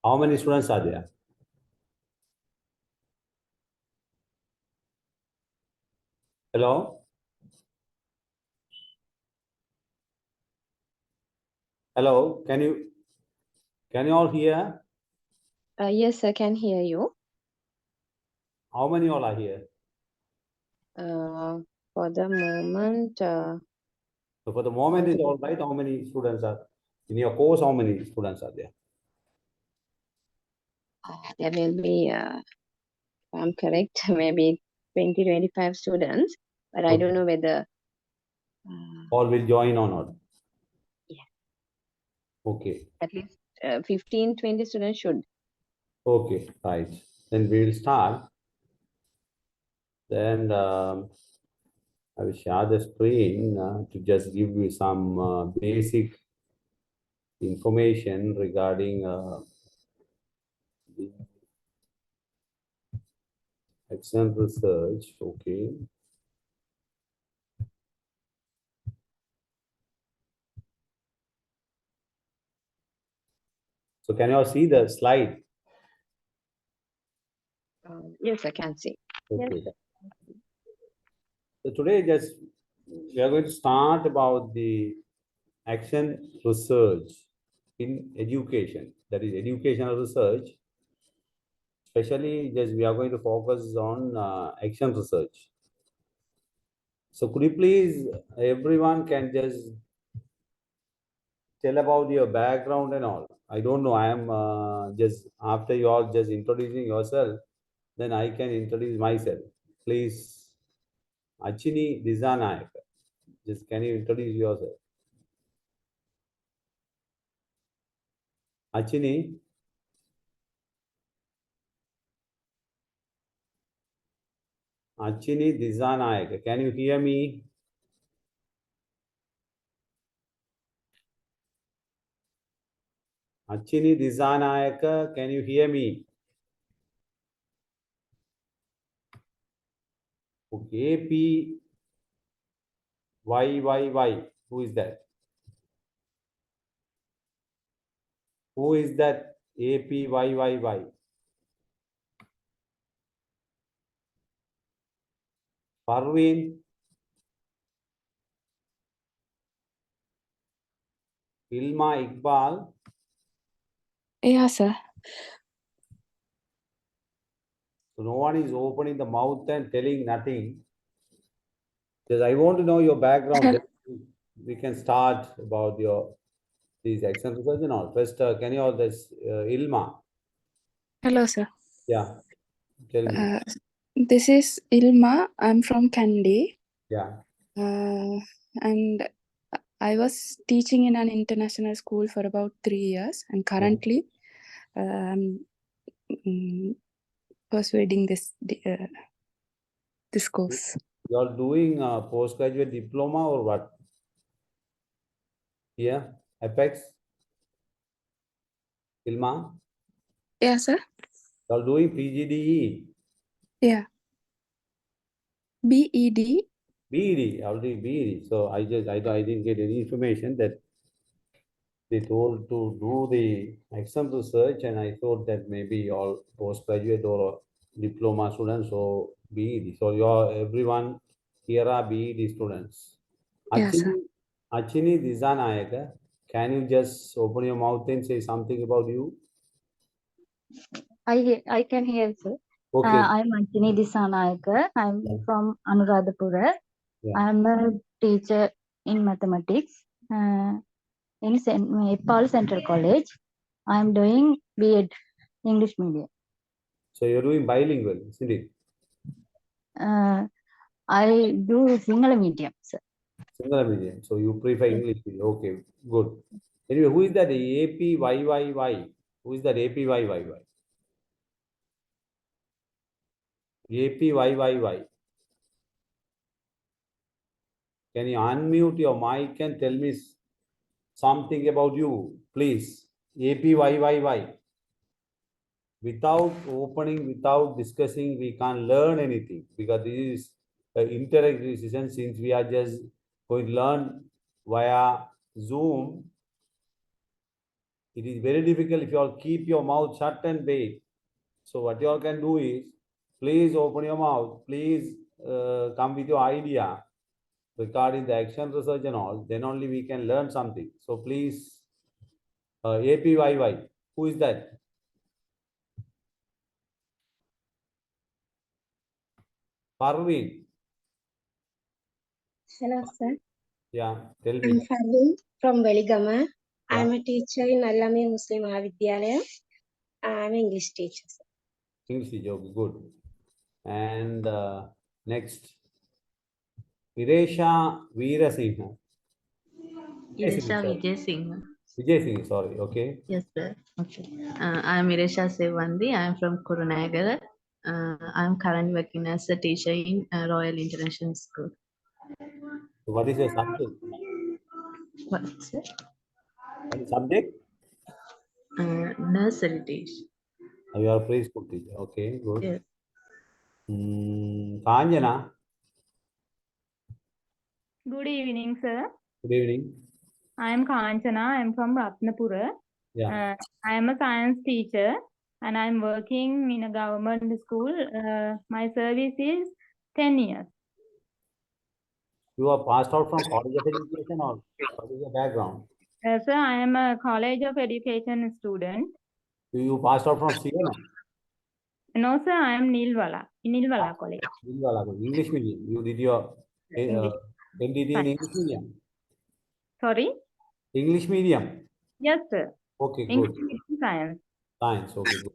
How many students are there? Hello? Hello? Can you all hear? Yes, I can hear you. How many all are here? For the moment, So for the moment is all right. How many students are in your course? How many students are there? there will be, if I'm correct, maybe 20-25 students, but I Okay. don't know whether. All will join or not? Yeah. Okay. At least 15-20 students should. Okay, right. Then we will start. Then I will share the screen to just give you some basic information regarding the excellent research. Okay. So can you all see the slide? Yes, I can see. Okay. Yes. So today just we are going to start about the action research in education. That is educational research. Especially just we are going to focus on action research. So could you please, everyone can just tell about your background and all. I don't know. I am just after you all just introducing yourself, then I can introduce myself. Please, Achini Dizanayak. Just can you introduce yourself? Achini. Achini Dizanayak. Can you hear me? Achini Dizanayak. Can you hear me? Okay. APYYY. Who is that? Who is that? APYYY. Parveen. Ilma Iqbal. Yeah, sir. So no one is opening the mouth and telling nothing. Because I want to know your background. Then we can start about your these action research and all. First, can you all this Ilma? Hello, sir. Yeah, tell me. This is Ilma. I'm from Kandy. Yeah. And I was teaching in an international school for about 3 years. And currently, I'm persuading this course. You are doing a postgraduate diploma or what? Yeah, Apex. Ilma. Yeah, sir. You are doing PGDE. Yeah. B.Ed. BED, already BED. So I didn't get any information that they told to do the exam research, and I thought that maybe all postgraduate or diploma students or BED. So you're everyone here are BED students. Yeah, sir. Achini Dizanayaka, can you just open your mouth and say something about you? I can hear, sir. Okay. I'm Achini Disanayaka. I'm from Anuradhapura. Yeah. I'm a teacher in mathematics in Paul Central College. I'm doing B.Ed English medium. So you're doing bilingual, isn't it? I do Sinhala medium, sir. Single medium. So you prefer English medium. Okay, good. Anyway, who is that APYYY? Who is that APYYY? APYYY. Can you unmute your mic and tell me something about you, please? APYYY. Without opening, without discussing, we can't learn anything because this is an interactive session. Since we are just going to learn via Zoom, it is very difficult if you all keep your mouth shut and wait. So what you all can do is, please open your mouth, please come with your idea regarding the action research and all, then only we can learn something. So please, APYY, who is that? Parveen, Hello, sir. yeah, tell I'm me. Farheen from Veligama. Yeah. I'm a teacher in Allami Muslim Mahavidyalaya. I'm an English teacher, sir. English teacher, okay, good. And next, Viresha Veerasinghe. Iresha Sorry. Vijay Singh. Vijay Singh, sorry, okay. Yes, sir. Okay. I am Iresha Sevandi. I am from Kurunagala. I am currently working as a teacher in Royal International School. So what is your subject? What's it? What is subject? Nursery teacher. You are a preschool teacher, okay, good. Yes. Kanjana, Good evening, sir. good evening. I am Kanchana. I am from Ratnapura. Yeah, I am a science teacher and I am working in a government school. My service is 10 years. you are passed out from College of Education or what is your background? Sir, I am a College of Education student. You passed out from CNM? No, sir, I am Nilwala, in Nilwala College. English medium. You did your English. MDT in English medium. Sorry? English medium. Yes, sir. Okay, good. English medium science. Science, okay, good.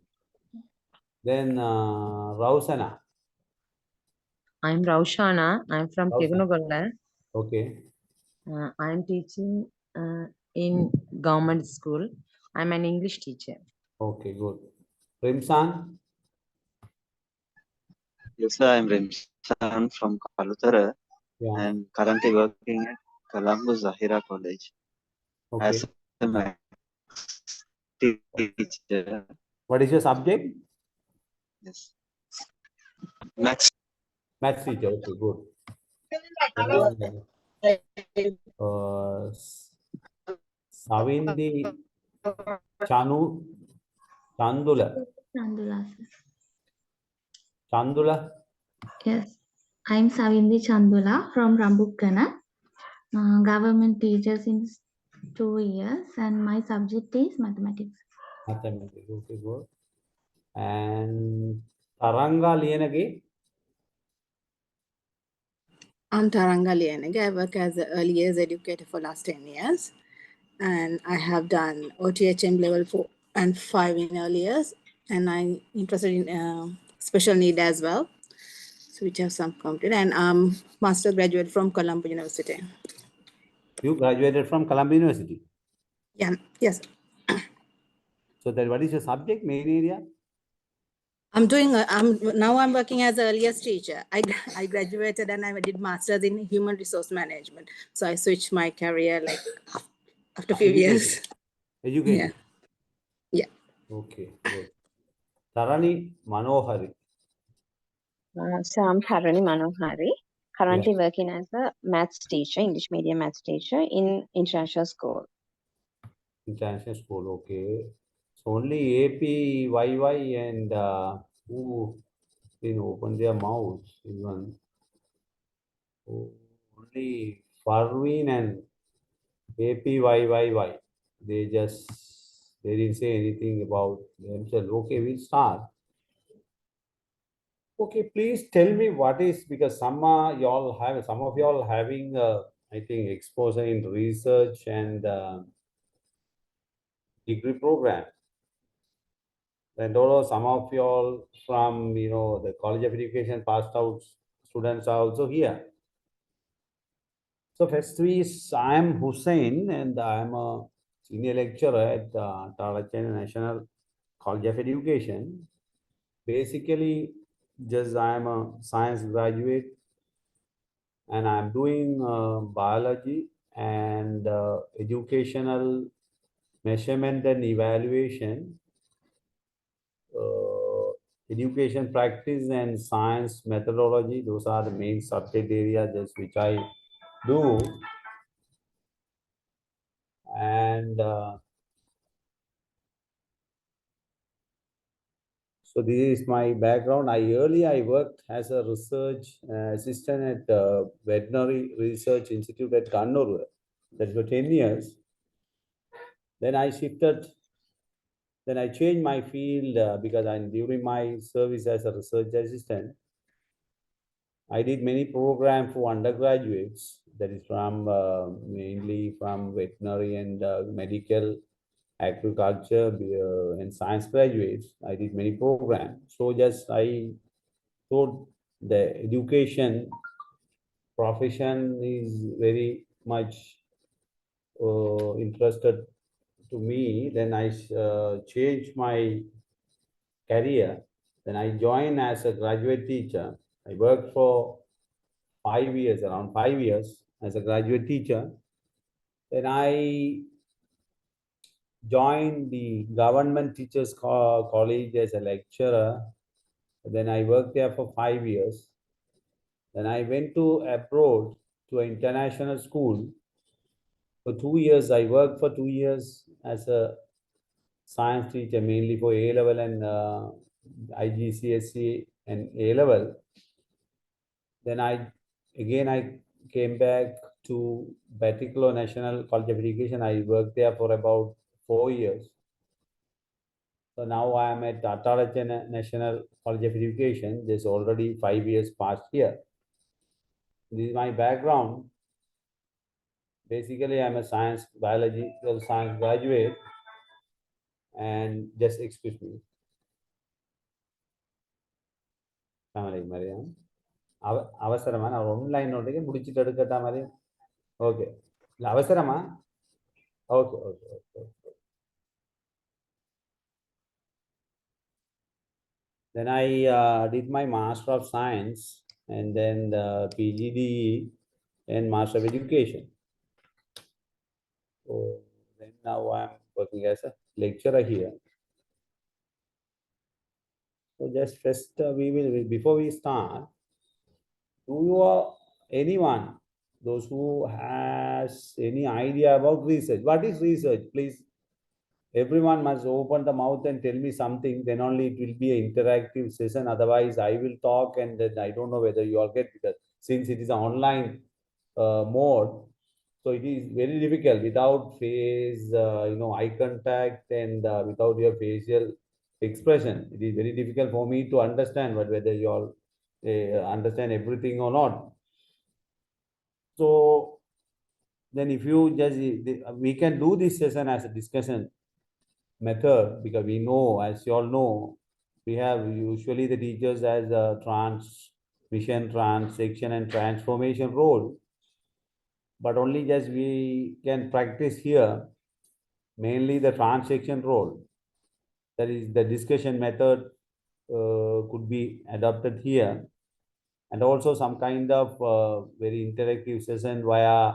Then Rausana. I'm Raushana. I'm from Rausana. Kegunagolla. Okay, I'm teaching in government school. I'm an English teacher. okay, good. Rimsan. Yes, sir, I'm Remshan from Kalutara Yeah, and currently working at Colombo Zahira College okay. as a math teacher. What is your subject? Yes. Max. Maths teacher, okay, good. Then, Savindi Chandula. Chandula, sir. Chandula. Yes, I'm Savindi Chandula from Rambukkana. Government teacher since 2 years, and my subject is mathematics. Mathematics, okay, good. And Taranga Lienage. I'm Taranga Lianage. I work as an early years educator for last 10 years. And I have done OTHM level 4 and 5 in early years. And I'm interested in special need as well, so which have some completed. And I'm master graduate from Colombo University. You graduated from Columbia University. Yeah, yes. So that what is your subject, main area? I'm working as an early years teacher. I graduated and I did masters in human resource management. So I switched my career like after a few years. Education. Yeah. Okay, good. Tarani Manohari. So I'm Tharani Manohari, currently working as a maths teacher, English medium maths teacher in international school. International school, okay. So only APYY and who didn't open their mouths even. Oh, only Farwin and APYYY. They didn't say anything about themselves. Okay, we'll start. Okay, please tell me what is, because some of y'all having I think exposure in research and degree program. And although some of y'all from the College of Education passed out students are also here. So first I am Hussein and I am a senior lecturer at Talachina National College of Education. Basically, just I am a science graduate and I'm doing biology and educational measurement and evaluation, education practice and science methodology. Those are the main subject areas just which I do. And So this is my background. I worked as a research assistant at Veterinary Research Institute at Kannur. That's for 10 years. Then I shifted. Then I changed my field because during my service as a research assistant, I did many programs for undergraduates. That is from mainly from veterinary and medical, agriculture and science graduates. I did many programs. So just I thought the education profession is very much interested to me. Then I changed my career. Then I joined as a graduate teacher. I worked for 5 years, around 5 years as a graduate teacher. Then I joined the government teachers college as a lecturer. Then I worked there for 5 years. Then I went to abroad to an international school. For 2 years, I worked for 2 years as a science teacher, mainly for A level and IGCSE and A level. Then I came back to Batiklo National College of Education. I worked there for about 4 years. So now I am at Tata National College of Education. There's already 5 years past here. This is my background. Basically, I'm a biological science graduate. And just excuse me. Mariam. அவசரமா நான் online நோட்டுக்கு முடிச்சிட்டு எடுக்கட்டா மாதிரி okay இல்ல அவசரமா okay okay okay Then I did my Master of Science and then the PGDE and Master of Education. So then now I'm working as a lecturer here. So just first before we start, do you anyone, those who has any idea about research? What is research? Please, everyone must open the mouth and tell me something. Then only it will be an interactive session. Otherwise, I will talk and then I don't know whether you all get, because since it is an online mode, so it is very difficult without face, eye contact and without your facial expression. It is very difficult for me to understand whether you all understand everything or not. So then if you just, we can do this session as a discussion method, because we know, as you all know, we have usually the teachers as a transmission, transaction and transformation role. But only just we can practice here mainly the transaction role. That is, the discussion method could be adopted here. And also some kind of very interactive session via,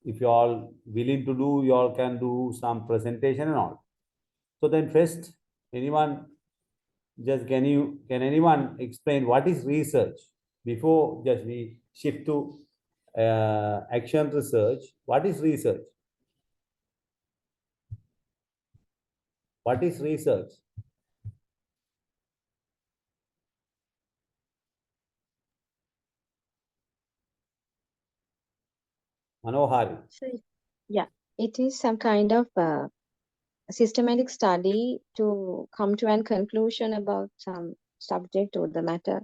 if you all willing to do, you all can do some presentation and all. So then first, anyone, just can anyone explain what is research? Before just we shift to action research, what is research? What is research? Manohari. So, yeah, it is some kind of systematic study to come to a conclusion about some subject or the matter.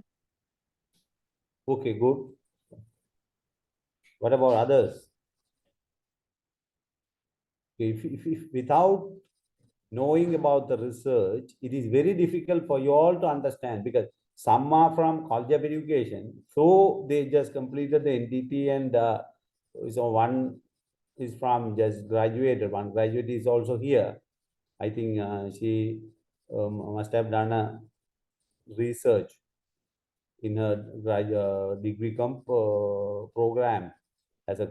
Okay, good. What about others? If without knowing about the research, it is very difficult for you all to understand, because some are from College of Education, so they just completed the NTT, and so one is from just graduated. One graduate is also here. I think she must have done a research in her degree program as a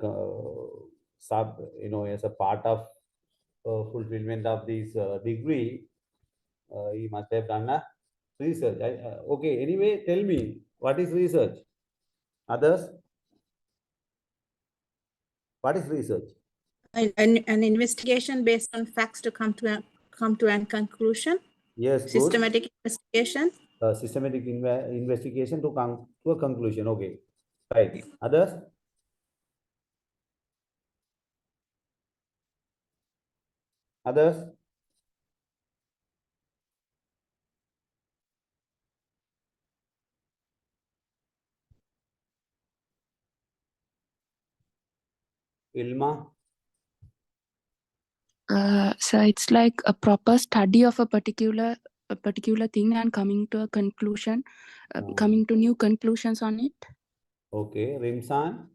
as a part of fulfillment of this degree. He must have done a research. Okay, anyway, tell me, what is research? Others? What is research? An investigation based on facts to come to a conclusion. Yes, good. Systematic investigation. Systematic investigation to come to a conclusion. Okay, right. Others? Others? Ilma? So it's like a proper study of a particular thing and coming to a conclusion, coming to new conclusions on it. Okay, Rimsan?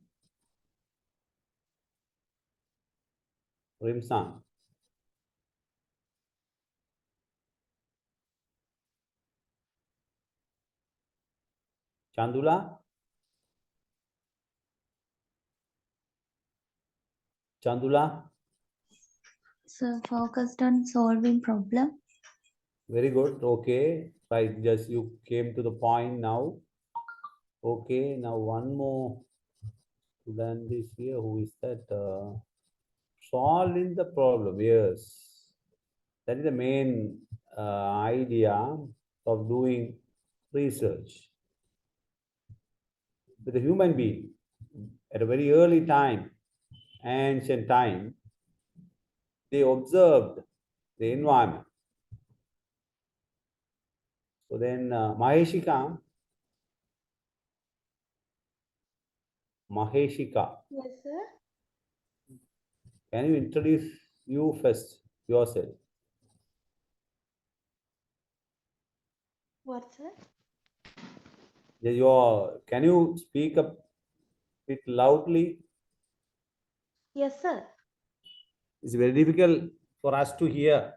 Rimsan? Chandula? Chandula? So focused on solving problem. Very good. Okay, right. Just you came to the point now. Okay, now one more student is here. Who is that? Solving the problem. Yes, that is the main idea of doing research with a human being at a very early time, ancient time. They observed the environment. So then, Maheshika. Yes, sir. Can you introduce you first yourself? What, sir? Can you speak a bit loudly? Yes, sir. It's very difficult for us to hear.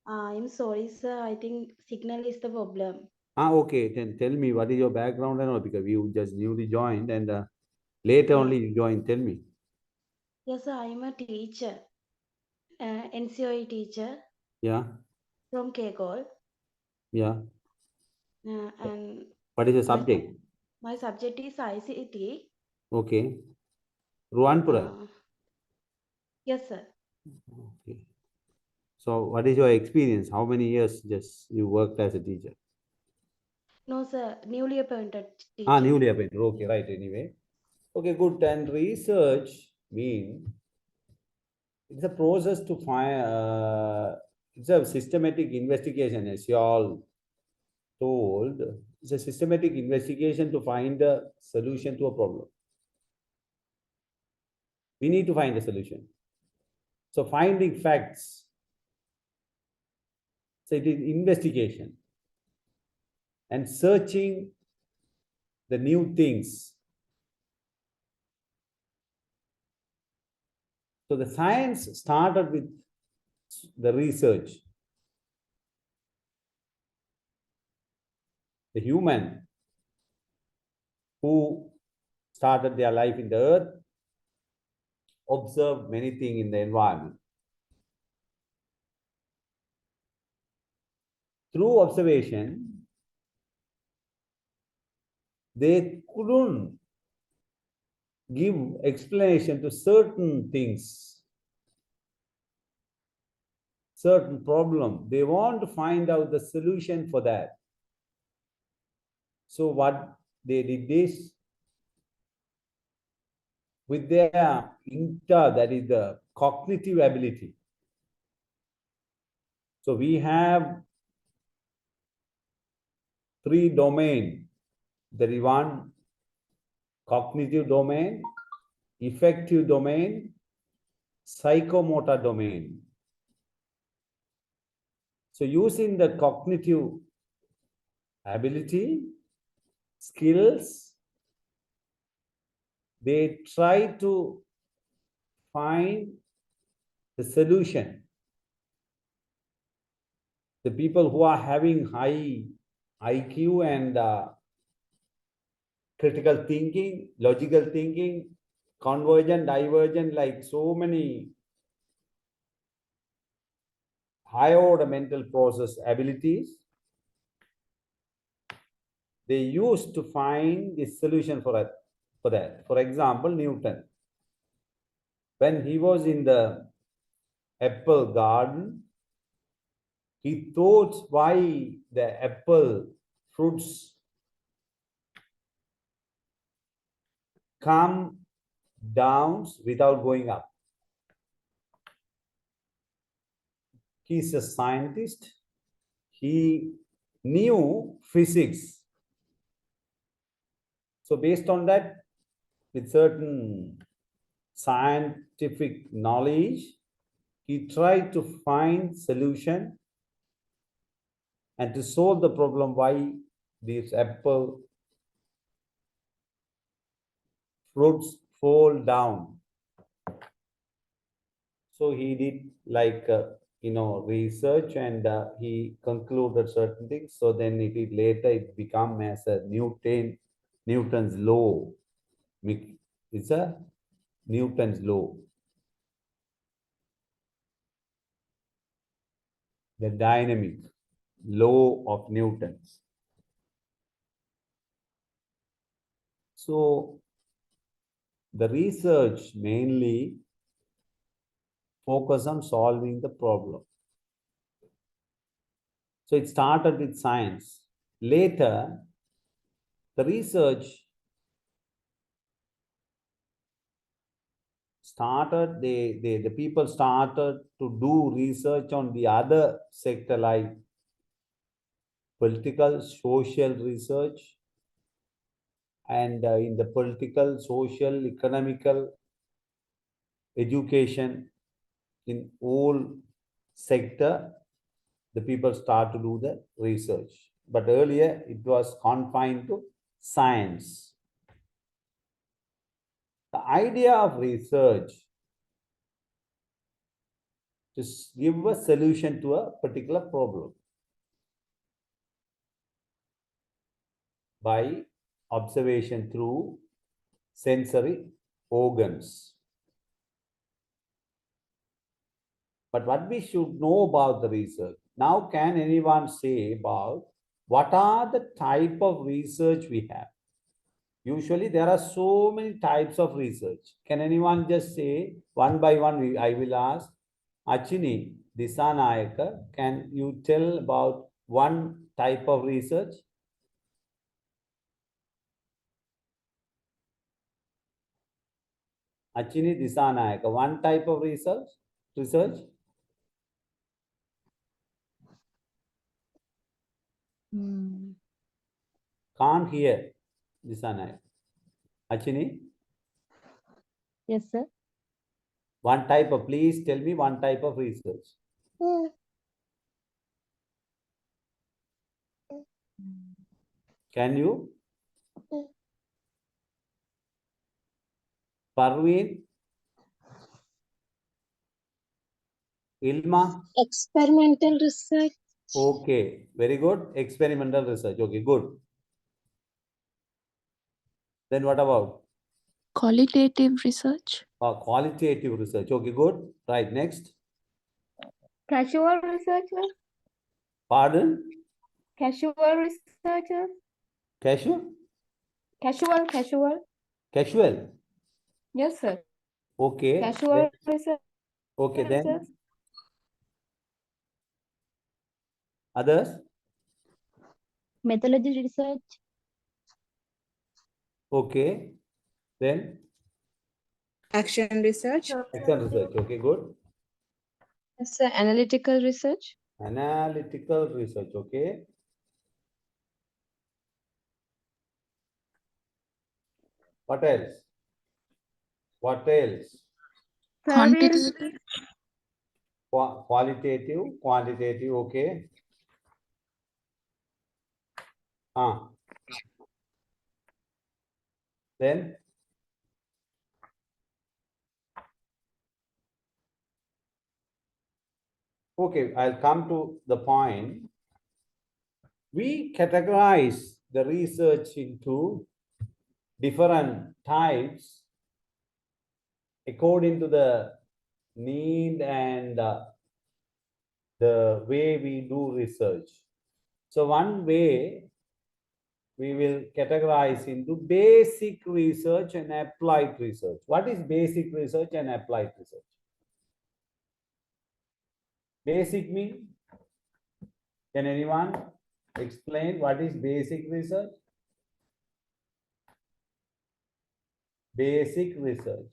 I'm sorry, sir. I think signal is the problem. Okay, then tell me what is your background and all, because you just newly joined and later only you joined. Tell me. Yes, sir. I'm a teacher, NCOE teacher Yeah, from Kegol. yeah. And What is the subject? my subject is ICT. Okay. Ruanpura. Yes, sir. Okay. So what is your experience? How many years just you worked as a teacher? No, sir. Newly appointed teacher. Newly appointed. Okay, right. Anyway. Okay, good. And research mean it's a process to find, it's a systematic investigation, as you all told. It's a systematic investigation to find a solution to a problem. We need to find a solution. So finding facts. So it is investigation and searching the new things. So the science started with the research. The human who started their life in the earth observed many things in the environment. Through observation, they couldn't give explanation to certain things, certain problem. They want to find out the solution for that. So what they did is, with their that is the cognitive ability. So we have 3 domains. There is one cognitive domain, effective domain, psychomotor domain. So using the cognitive ability, skills, they try to find the solution. The people who are having high IQ and critical thinking, logical thinking, convergent, divergent, like so many high order mental process abilities, they used to find the solution for that. For example, Newton, when he was in the apple garden, He thought why the apple fruits come down without going up. He's a scientist. He knew physics. So based on that, with certain scientific knowledge, he tried to find solution and to solve the problem why these apple fruits fall down. So he did like research, and he concluded certain things. So then later it became as a Newton's law. It's a Newton's law. The dynamic law of Newton's. So the research mainly focus on solving the problem. So it started with science. Later, the research started, the people started to do research on the other sector like political, social research, and in the political, social, economical, education, in all sector, the people start to do the research. But earlier it was confined to science. The idea of research to give a solution to a particular problem by observation through sensory organs. But what we should know about the research? Now, can anyone say about what are the type of research we have? Usually there are so many types of research. Can anyone just say one by one? I will ask Achini Disanayaka. Can you tell about one type of research? Achini Disanayaka, one type of research? Can't hear Disanayaka. Achini? Yes, sir. One type of, please tell me one type of research. Can you? Parveen? Ilma? Experimental research. Okay, very good. Experimental research. Okay, good. Then what about? Qualitative research. Qualitative research. Okay, good. Right, next. Casual researcher. Pardon? Casual researcher. Casual? Casual. Casual. Yes, sir. Okay. Casual research. Okay, then. Others? Methodology research. Okay. Then? Action research. Action research. Okay, good. Yes, sir. Analytical research. Analytical research. Okay. What else? What else? Quantitative. Qualitative, quantitative. Okay. Then? Okay, I'll come to the point. We categorize the research into different types according to the need and the way we do research. So one way we will categorize into basic research and applied research. What is basic research and applied research? Basic means Can anyone explain what is basic research? Basic research.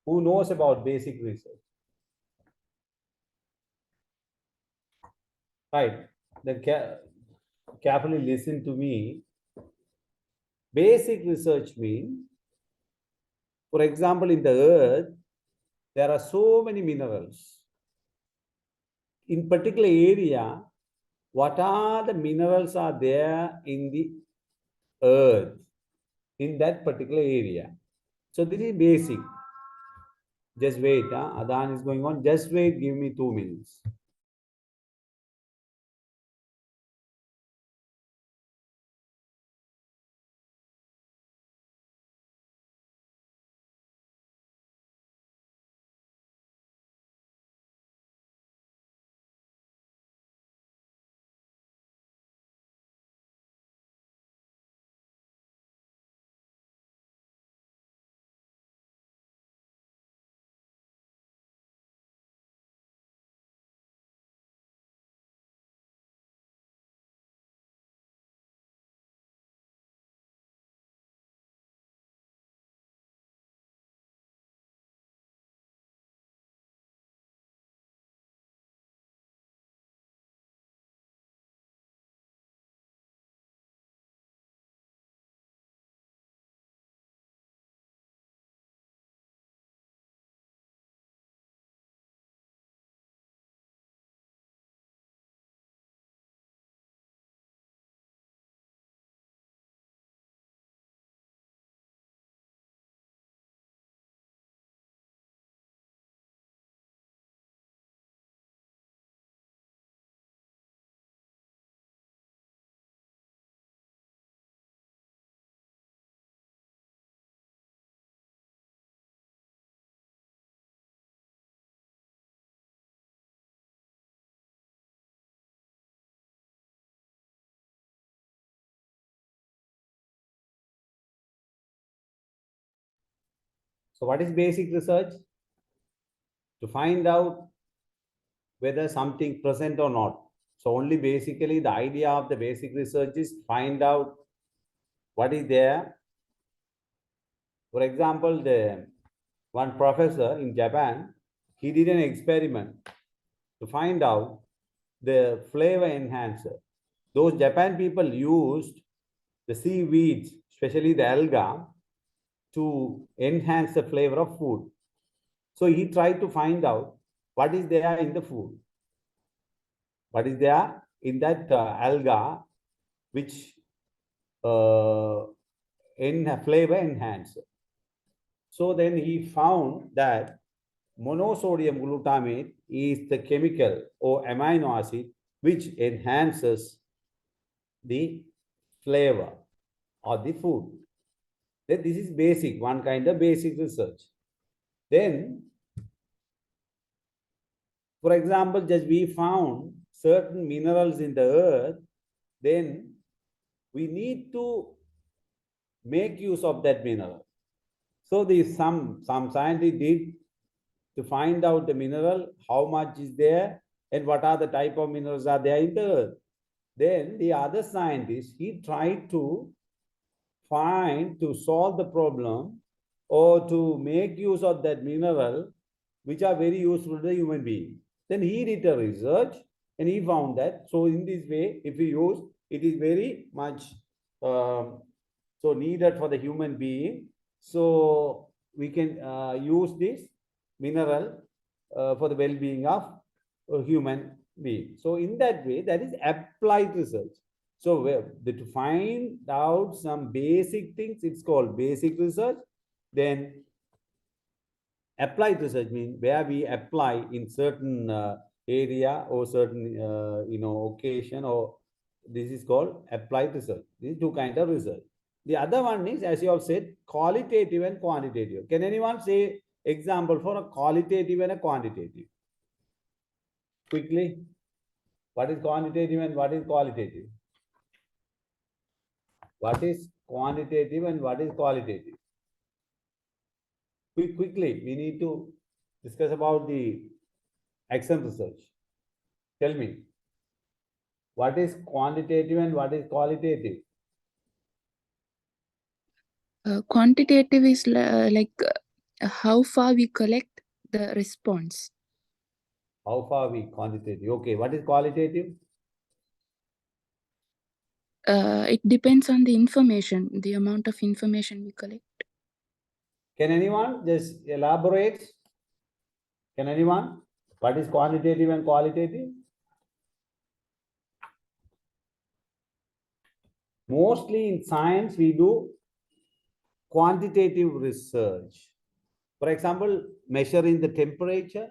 Who knows about basic research? Right. Then carefully listen to me. Basic research means, for example, in the earth, there are so many minerals. In particular area, what are the minerals are there in the earth in that particular area? So this is basic. Just wait. Adhan is going on. Just wait. Give me 2 minutes. So what is basic research? To find out whether something present or not. So only basically the idea of the basic research is find out what is there. For example, the one professor in Japan, he did an experiment to find out the flavor enhancer. Those Japan people used the seaweeds, especially the alga, to enhance the flavor of food. So he tried to find out what is there in the food. What is there in that alga which in flavor enhancer. So then he found that monosodium glutamate is the chemical or amino acid which enhances the flavor of the food. Then this is basic, one kind of basic research. Then, for example, just we found certain minerals in the earth, then we need to make use of that mineral. So some scientists did to find out the mineral, how much is there, and what are the type of minerals are there in the earth. Then the other scientist, he tried to solve the problem or to make use of that mineral, which are very useful to the human being. Then he did a research and he found that. So in this way, if we use, it is very much so needed for the human being. So we can use this mineral for the well-being of a human being. So in that way, that is applied research. So to find out some basic things, it's called basic research. Then applied research means where we apply in certain area or certain occasion, or this is called applied research. These two kinds of research. The other one is, as you have said, qualitative and quantitative. Can anyone say example for a qualitative and a quantitative? Quickly, what is quantitative and what is qualitative? What is quantitative and what is qualitative? Quickly, we need to discuss about the action research. Tell me. What is quantitative and what is qualitative? Quantitative is like how far we collect the response. How far we quantitative? Okay, what is qualitative? It depends on the information, the amount of information we collect. Can anyone just elaborate? Can anyone? What is quantitative and qualitative? Mostly in science, we do quantitative research. For example, measuring the temperature,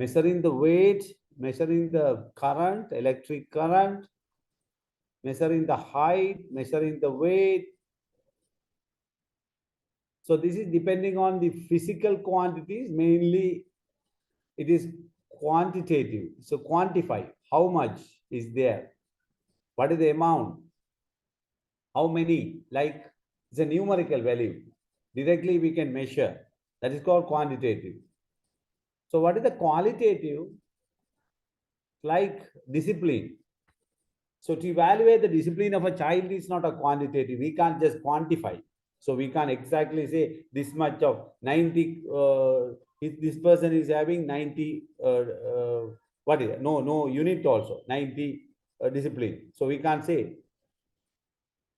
measuring the weight, measuring the current, electric current, measuring the height, measuring the weight. So this is depending on the physical quantities, mainly it is quantitative. So quantify how much is there, what is the amount, how many, like it's a numerical value. Directly we can measure. That is called quantitative. So what is the qualitative? Like discipline. So to evaluate the discipline of a child is not a quantitative. We can't just quantify. So we can't exactly say this much of 90, if this person is having 90, what is it? No unit also, 90 discipline. So we can't say.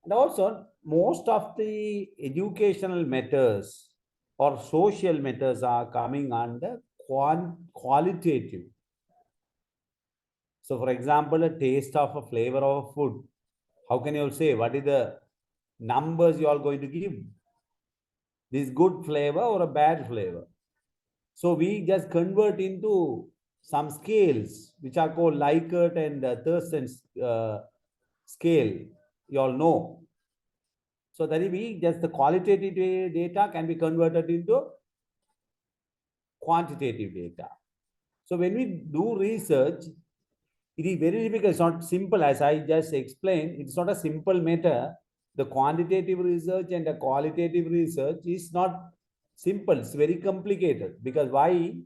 And also, most of the educational methods or social methods are coming under qualitative. So, for example, a taste of a flavor of a food. How can you all say what is the numbers you are going to give? This good flavor or a bad flavor? So we just convert into some scales which are called Likert and Thurston scale. You all know. So that is just the qualitative data can be converted into quantitative data. So when we do research, it is very difficult. It's not simple, as I just explained. It's not a simple matter. The quantitative research and the qualitative research is not simple. It's very complicated. Because why?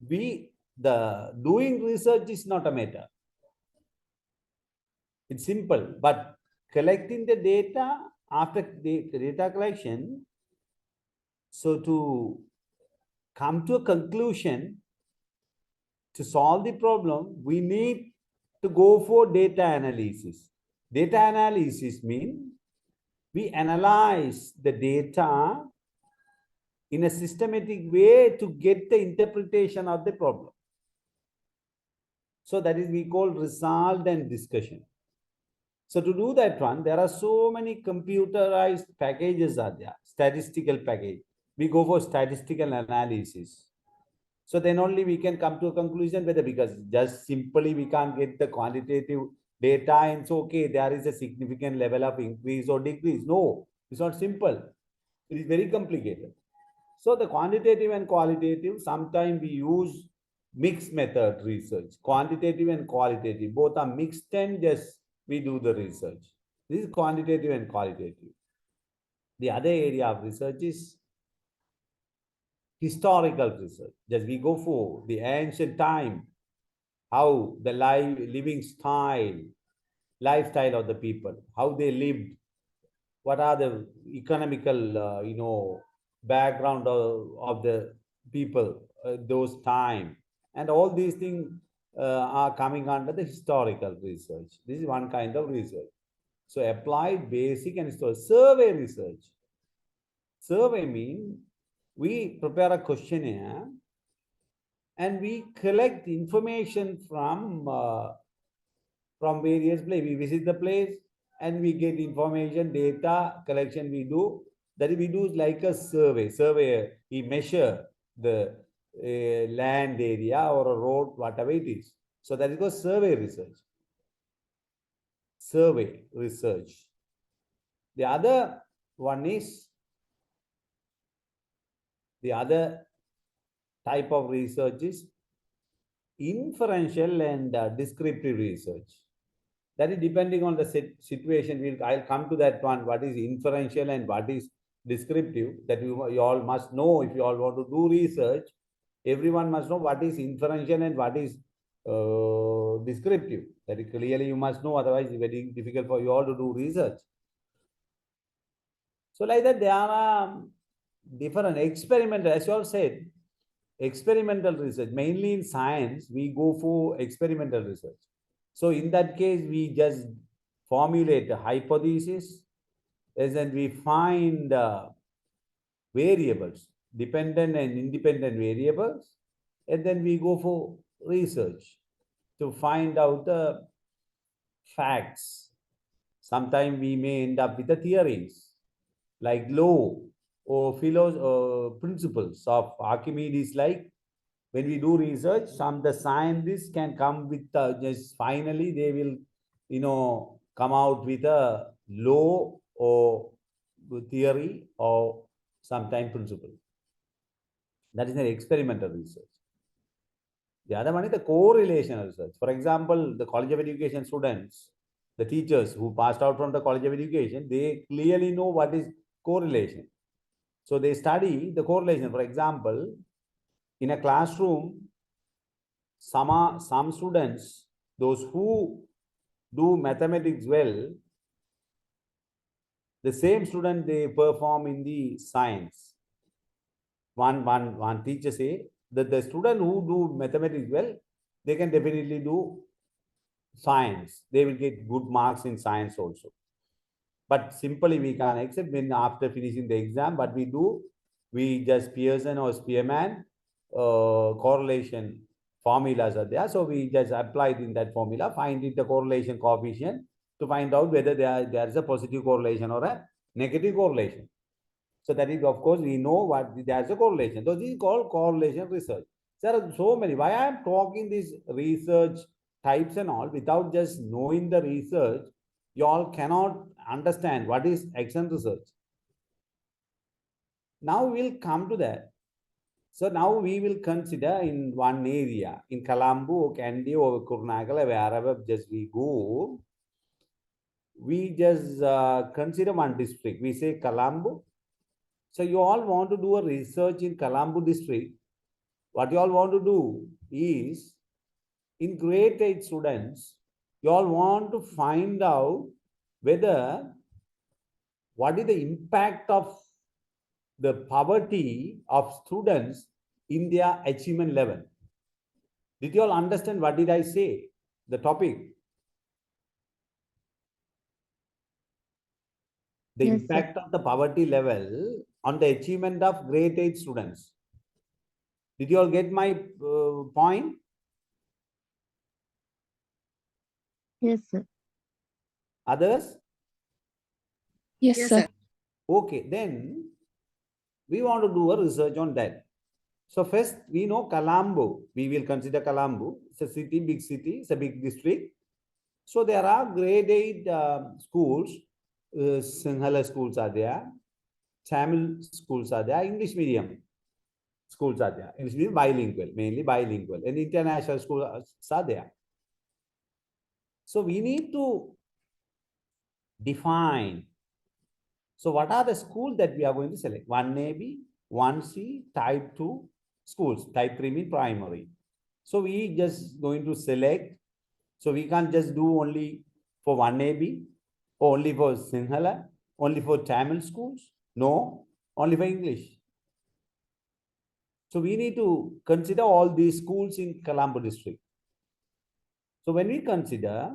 The doing research is not a matter. It's simple. But collecting the data after the data collection, so to come to a conclusion, to solve the problem, we need to go for data analysis. Data analysis means we analyze the data in a systematic way to get the interpretation of the problem. So that is we call result and discussion. So to do that one, there are so many computerized packages are there, statistical package. We go for statistical analysis. So then only we can come to a conclusion whether, because just simply we can't get the quantitative data and so, okay, there is a significant level of increase or decrease. No, it's not simple. It is very complicated. So the quantitative and qualitative, sometimes we use mixed method research. Quantitative and qualitative, both are mixed and just we do the research. This is quantitative and qualitative. The other area of research is historical research. Just we go for the ancient time, how the living lifestyle of the people, how they lived, what are the economical, background of the people those time, and all these things are coming under the historical research. This is one kind of research. So applied, basic, and survey research. Survey means we prepare a questionnaire and we collect information from various places. We visit the place and we get information, data collection we do. That we do like a survey. Surveyor, he measure the land area or a road, whatever it is. So that is called survey research. Survey research. The other one is, the other type of research is inferential and descriptive research. That is depending on the situation. I'll come to that one. What is inferential and what is descriptive? That you all must know if you all want to do research. Everyone must know what is inferential and what is descriptive. Very clearly you must know, otherwise it's very difficult for you all to do research. So like that, there are different experimental, as you all said, experimental research. Mainly in science, we go for experimental research. So in that case, we just formulate a hypothesis, and then we find variables, dependent and independent variables, and then we go for research to find out the facts. Sometimes we may end up with the theories like law or principles of Archimedes. Like when we do research, the scientists can come with just finally they will come out with a law or theory or sometime principle. That is an experimental research. The other one is the correlation research. For example, the College of Education students, the teachers who passed out from the College of Education, they clearly know what is correlation. So they study the correlation. For example, in a classroom, some students, those who do mathematics well, the same student they perform in the science. One teacher say that the student who do mathematics well, they can definitely do science. They will get good marks in science also. But simply we can't accept when after finishing the exam, but we just Pearson or Spearman correlation formulas are there. So we just applied in that formula, find it the correlation coefficient to find out whether there is a positive correlation or a negative correlation. So that is, of course, we know what there's a correlation. So this is called correlation research. There are so many. Why I am talking these research types and all without just knowing the research, you all cannot understand what is action research. Now we'll come to that. So now we will consider in one area, in Colombo or Kandy or Kurunegala, wherever just we go, we just consider one district. We say Colombo. So you all want to do a research in Colombo district. What you all want to do is, in grade 8 students, you all want to find out whether what is the impact of the poverty of students in their achievement level. Did you all understand what did I say? The topic. The Yes, impact of the poverty level on the achievement of grade 8 students. Did you all get my point? Yes, sir. Others? Yes, Yes, sir. sir. Okay, then we want to do a research on that. So first, we know Colombo. We will consider Colombo. It's a city, big city. It's a big district. So there are grade 8 schools. Sinhala schools are there. Tamil schools are there. English medium schools are there. English medium bilingual, mainly bilingual. And international schools are there. So we need to define. So what are the schools that we are going to select? 1AB, 1C, type 2 schools. Type 3 means primary. So we just going to select. So we can't just do only for 1AB, or only for Sinhala, only for Tamil schools. No, only for English. So we need to consider all these schools in Colombo district. So when we consider,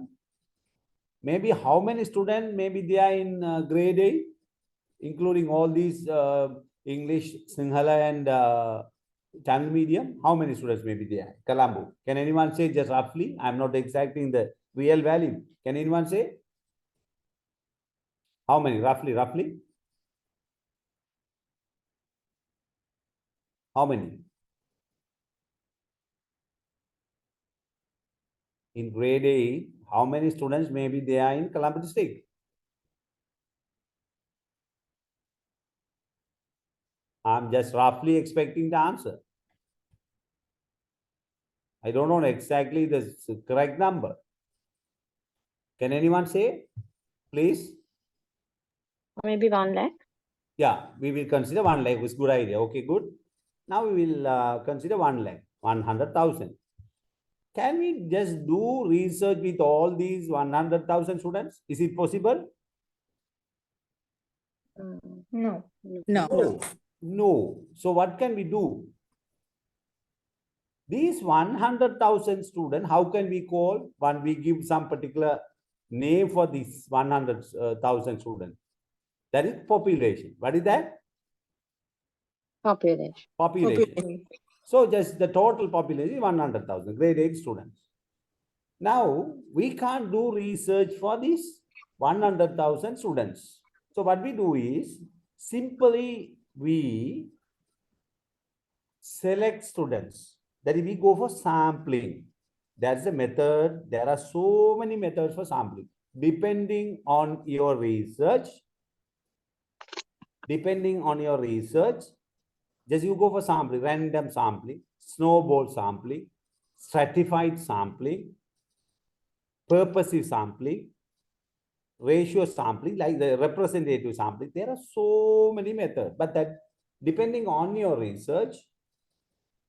maybe how many students maybe they are in grade 8, including all these English, Sinhala and Tamil medium, how many students may be there? Colombo. Can anyone say just roughly? I'm not exacting the real value. Can anyone say? How many? Roughly? How many? In grade 8, how many students may be there in Colombo district? I'm just roughly expecting the answer. I don't know exactly the correct number. Can anyone say, please? Maybe 1 lakh. Yeah, we will consider 1 lakh. It's good idea. Okay, good. Now we will consider 1 lakh, 100,000. Can we just do research with all these 100,000 students? Is it possible? No. No. No. No. So what can we do? These 100,000 students, how can we call when we give some particular name for these 100,000 students? That is population. What is that? Population. Population. So just the total population is 100,000 grade 8 students. Now we can't do research for these 100,000 students. So what we do is simply we select students. That is, we go for sampling. That's a method. There are so many methods for sampling. Depending on your research, just you go for sampling, random sampling, snowball sampling, stratified sampling, purposive sampling, ratio sampling, like the representative sampling. There are so many methods, but that depending on your research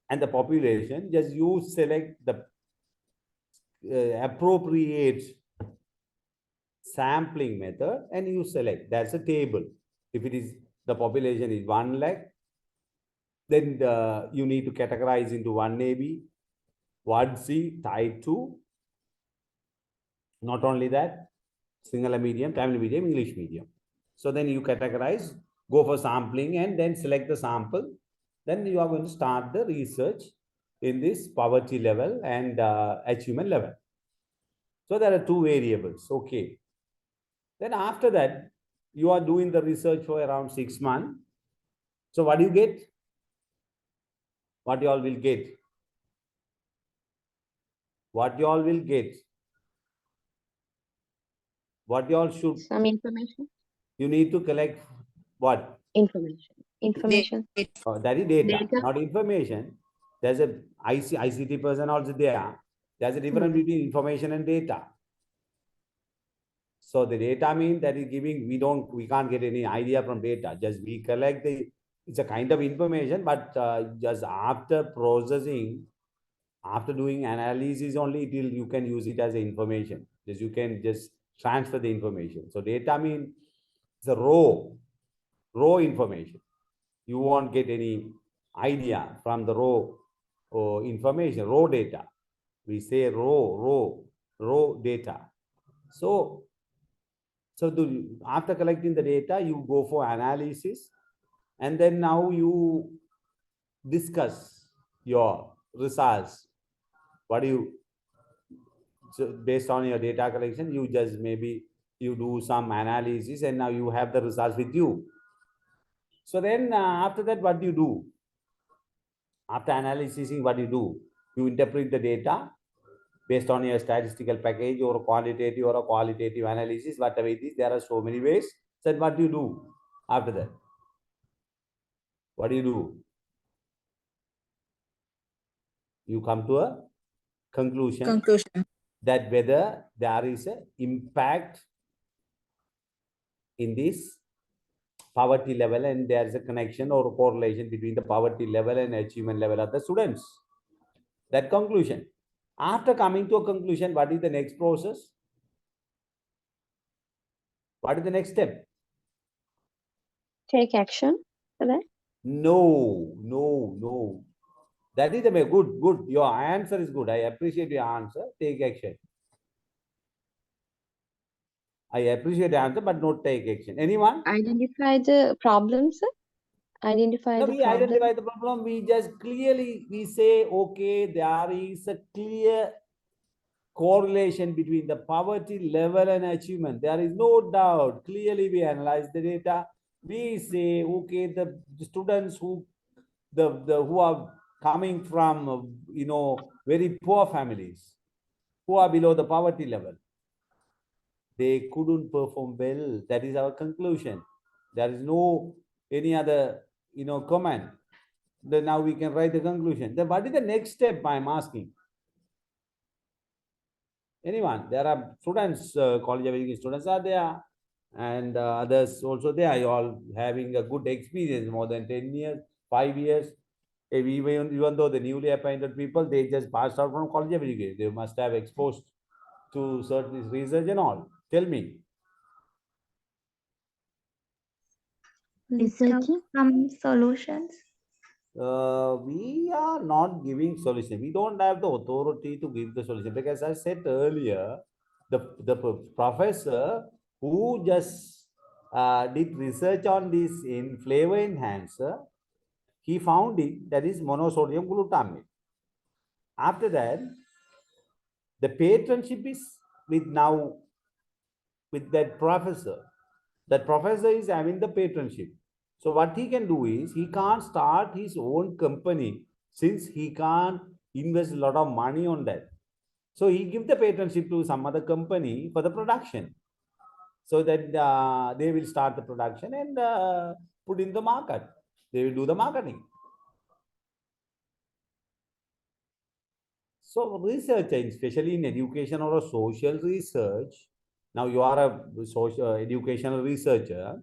and the population, just you select the appropriate sampling method and you select. That's a table. If it is the population is 1 lakh, then you need to categorize into 1AB, 1C, type 2. Not only that, singular medium, Tamil medium, English medium. So then you categorize, go for sampling and then select the sample. Then you are going to start the research in this poverty level and achievement level. So there are two variables. Okay. Then after that, you are doing the research for around 6 months. So what do you get? What you all will get? What you all will get? What you all should? Some information. You need to collect what? Information. Information. That is data, Data. not information. There's a ICT person also there. There's a difference between information and data. So the data means that is giving, we can't get any idea from data. Just we collect it's a kind of information, but just after processing, after doing analysis only, you can use it as information. Just you can just transfer the information. So data means it's a raw information. You won't get any idea from the raw information, raw data. We say raw data. So after collecting the data, you go for analysis, and then now you discuss your results. What do you, so based on your data collection, you just maybe you do some analysis, and now you have the results with you. So then after that, what do you do? After analyzing, what do you do? You interpret the data based on your statistical package or quantitative or a qualitative analysis, whatever it is. There are so many ways. So what do you do after that? What do you do? You come to a conclusion that whether there is an impact in this poverty level and there is a connection or a correlation between the poverty level and achievement level of the students. That conclusion. After coming to a conclusion, what is the next process? What is the next step? Take action for that. No. That is the way. Good. Your answer is good. I appreciate your answer. Take action. I appreciate the answer, but not take action. Anyone? Identify the problems. Identify No, the we problem. identify the problem. We just clearly, we say, okay, there is a clear correlation between the poverty level and achievement. There is no doubt. Clearly, we analyze the data. We say, okay, the students who are coming from very poor families, who are below the poverty level, they couldn't perform well. That is our conclusion. There is no any other comment. Then now we can write the conclusion. Then what is the next step? I'm asking. Anyone? There are students, college of education students are there, and others also there. You all having a good experience, more than 10 years, 5 years. Even though the newly appointed people, they just passed out from college of education, they must have exposed to certain research and all. Tell me. Researching some solutions. We are not giving solution. We don't have the authority to give the solution, because I said earlier, the professor who just did research on this in flavor enhancer, he found it, that is monosodium glutamate. After that, the patronship is with that professor. That professor is having the patronship. So what he can do is, he can't start his own company, since he can't invest a lot of money on that. So he give the patronship to some other company for the production, so that they will start the production and put in the market. They will do the marketing. So research, especially in education or a social research, now you are a social educational researcher,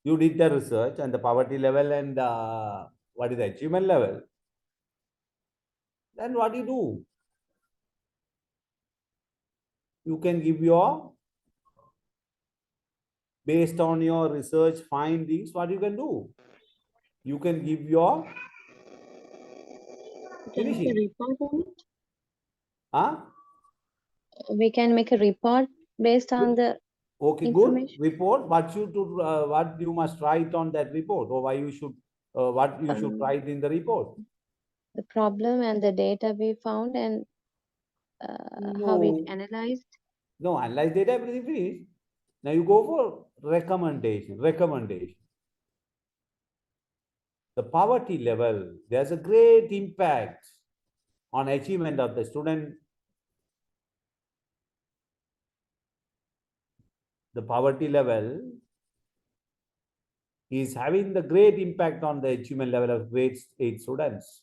you did the research and the poverty level and what is the achievement level, then what you do? You can give your, based on your research findings, what you can do? You can give your We can make a finishing. report on it. Huh? We can make a report based on the Okay, information. good report. What you must write on that report, or why you should what you should write in the report? The problem and the data we found, and how it No, analyzed. no, analyze data, everything finished. Now you go for recommendation. Recommendation. The poverty level, there's a great impact on achievement of the student. The poverty level is having the great impact on the achievement level of grade 8 students.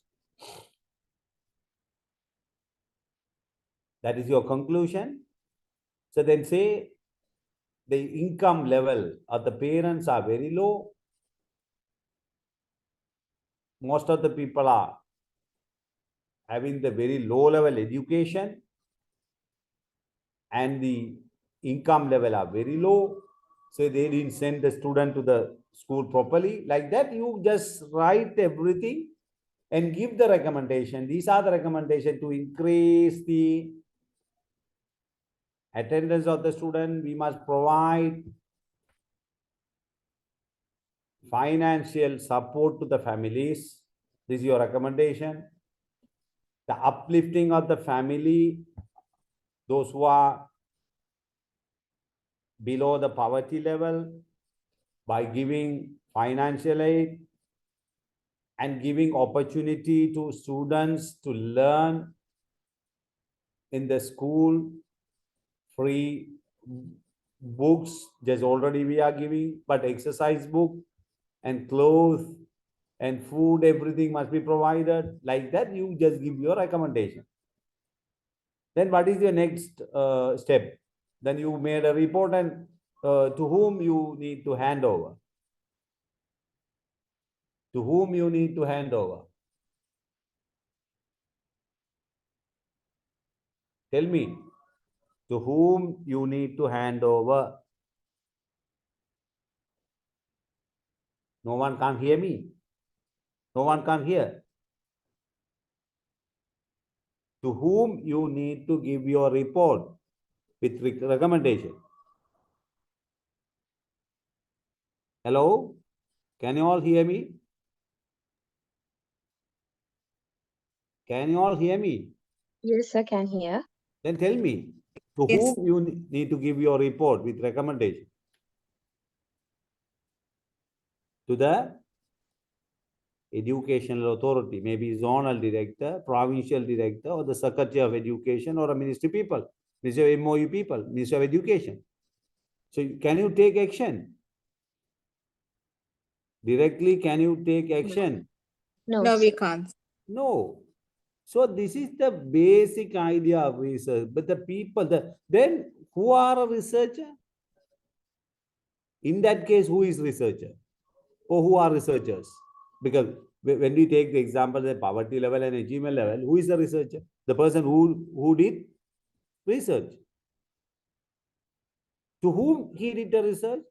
That is your conclusion. So then say the income level of the parents are very low. Most of the people are having the very low level education, and the income level are very low. So they didn't send the student to the school properly. Like that, you just write everything and give the recommendation. These are the recommendations to increase the attendance of the student. We must provide financial support to the families. This is your recommendation. The uplifting of the family, those who are below the poverty level, by giving financial aid and giving opportunity to students to learn in the school, free books, just already we are giving, but exercise book and clothes and food, everything must be provided. Like that, you just give your recommendation. Then what is your next step? Then you made a report, and to whom you need to hand over? To whom you need to hand over? Tell me, to whom you need to hand over? No one can hear me. No one can hear. To whom you need to give your report with recommendation? Hello? Can you all hear me? Can you all hear me? Yes, I can hear. Then tell me, to Yes. whom you need to give your report with recommendation? To the educational authority, maybe zonal director, provincial director, or the secretary of education, or a ministry people, ministry of MOU people, ministry of education. So can you take action? Directly, can you take action? No, No, we sir. can't. No. So this is the basic idea of research. But the people, then who are a researcher? In that case, who is researcher? Or who are researchers? Because when we take the example, the poverty level and achievement level, who is the researcher? The person who did research. To whom he did the research?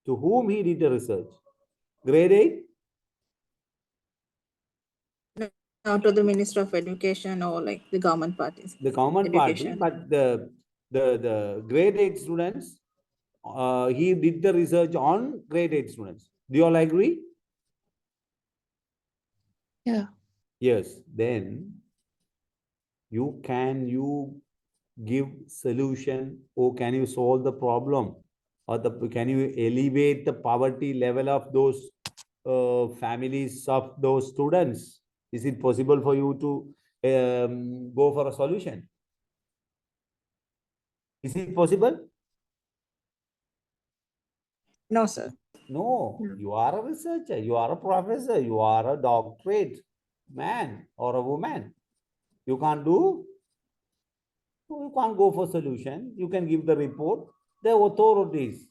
To whom he did the research? Grade 8? No, to the Minister of Education or like the government parties. The government Education. party, but the grade 8 students, he did the research on grade 8 students. Do you all agree? Yeah. Yes. Then you give solution, or can you solve the problem, or can you elevate the poverty level of those families of those students? Is it possible for you to go for a solution? Is it possible? No, sir. No, you are a researcher, you are a professor, you are a doctorate man or a woman. You can't do, you can't go for solution. You can give the report. The authorities,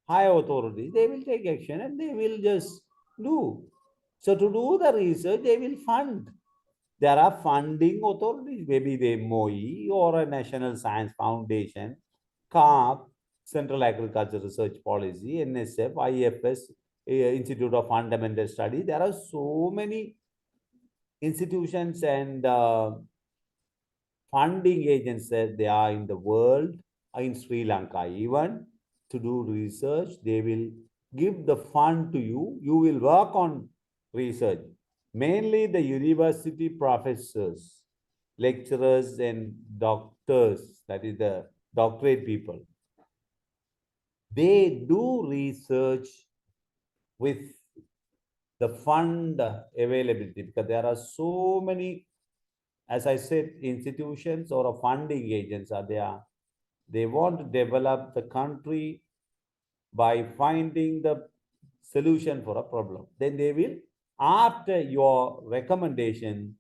high authorities, they will take action and they will just do. So to do the research, they will fund. There are funding authorities, maybe the MOE or a National Science Foundation, CARP, Central Agriculture Research Policy, NSF, IFS, Institute of Fundamental Study. There are so many institutions and funding agents that they are in the world, in Sri Lanka even, to do research. They will give the fund to you. You will work on research. Mainly the university professors, lecturers and doctors, that is the doctorate people. They do research with the fund availability, because there are so many, as I said, institutions or funding agents are there. They want to develop the country by finding the solution for a problem. Then they will, after your recommendation,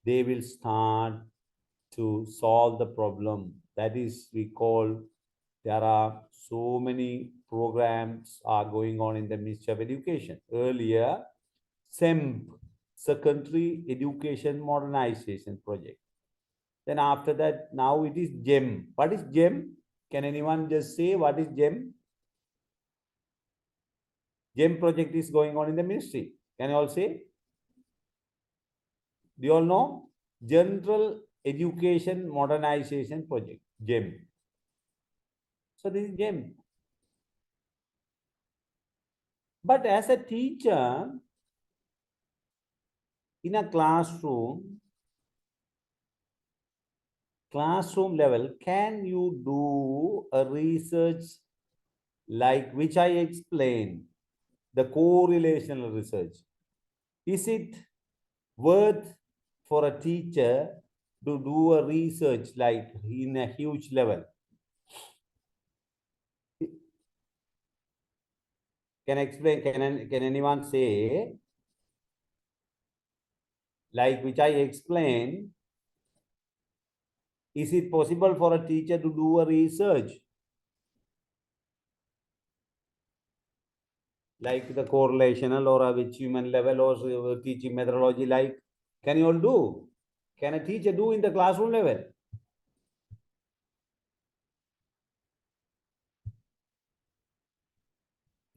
they will start to solve the problem. That is, we call, there are so many programs are going on in the Ministry of Education. Earlier, SEMP, Secondary Education Modernization Project. Then after that, now it is GEM. What is GEM? Can anyone just say what is GEM? GEM project is going on in the ministry. Can you all say? Do you all know? General Education Modernization Project, GEM. So this is GEM. But as a teacher, in a classroom level, can you do a research like which I explained, the correlational research? Is it worth for a teacher to do a research like in a huge level? Can I explain? Can anyone say, like which I explained, is it possible for a teacher to do a research like the correlational or a achievement level or teaching methodology? Like, can you all do? Can a teacher do in the classroom level?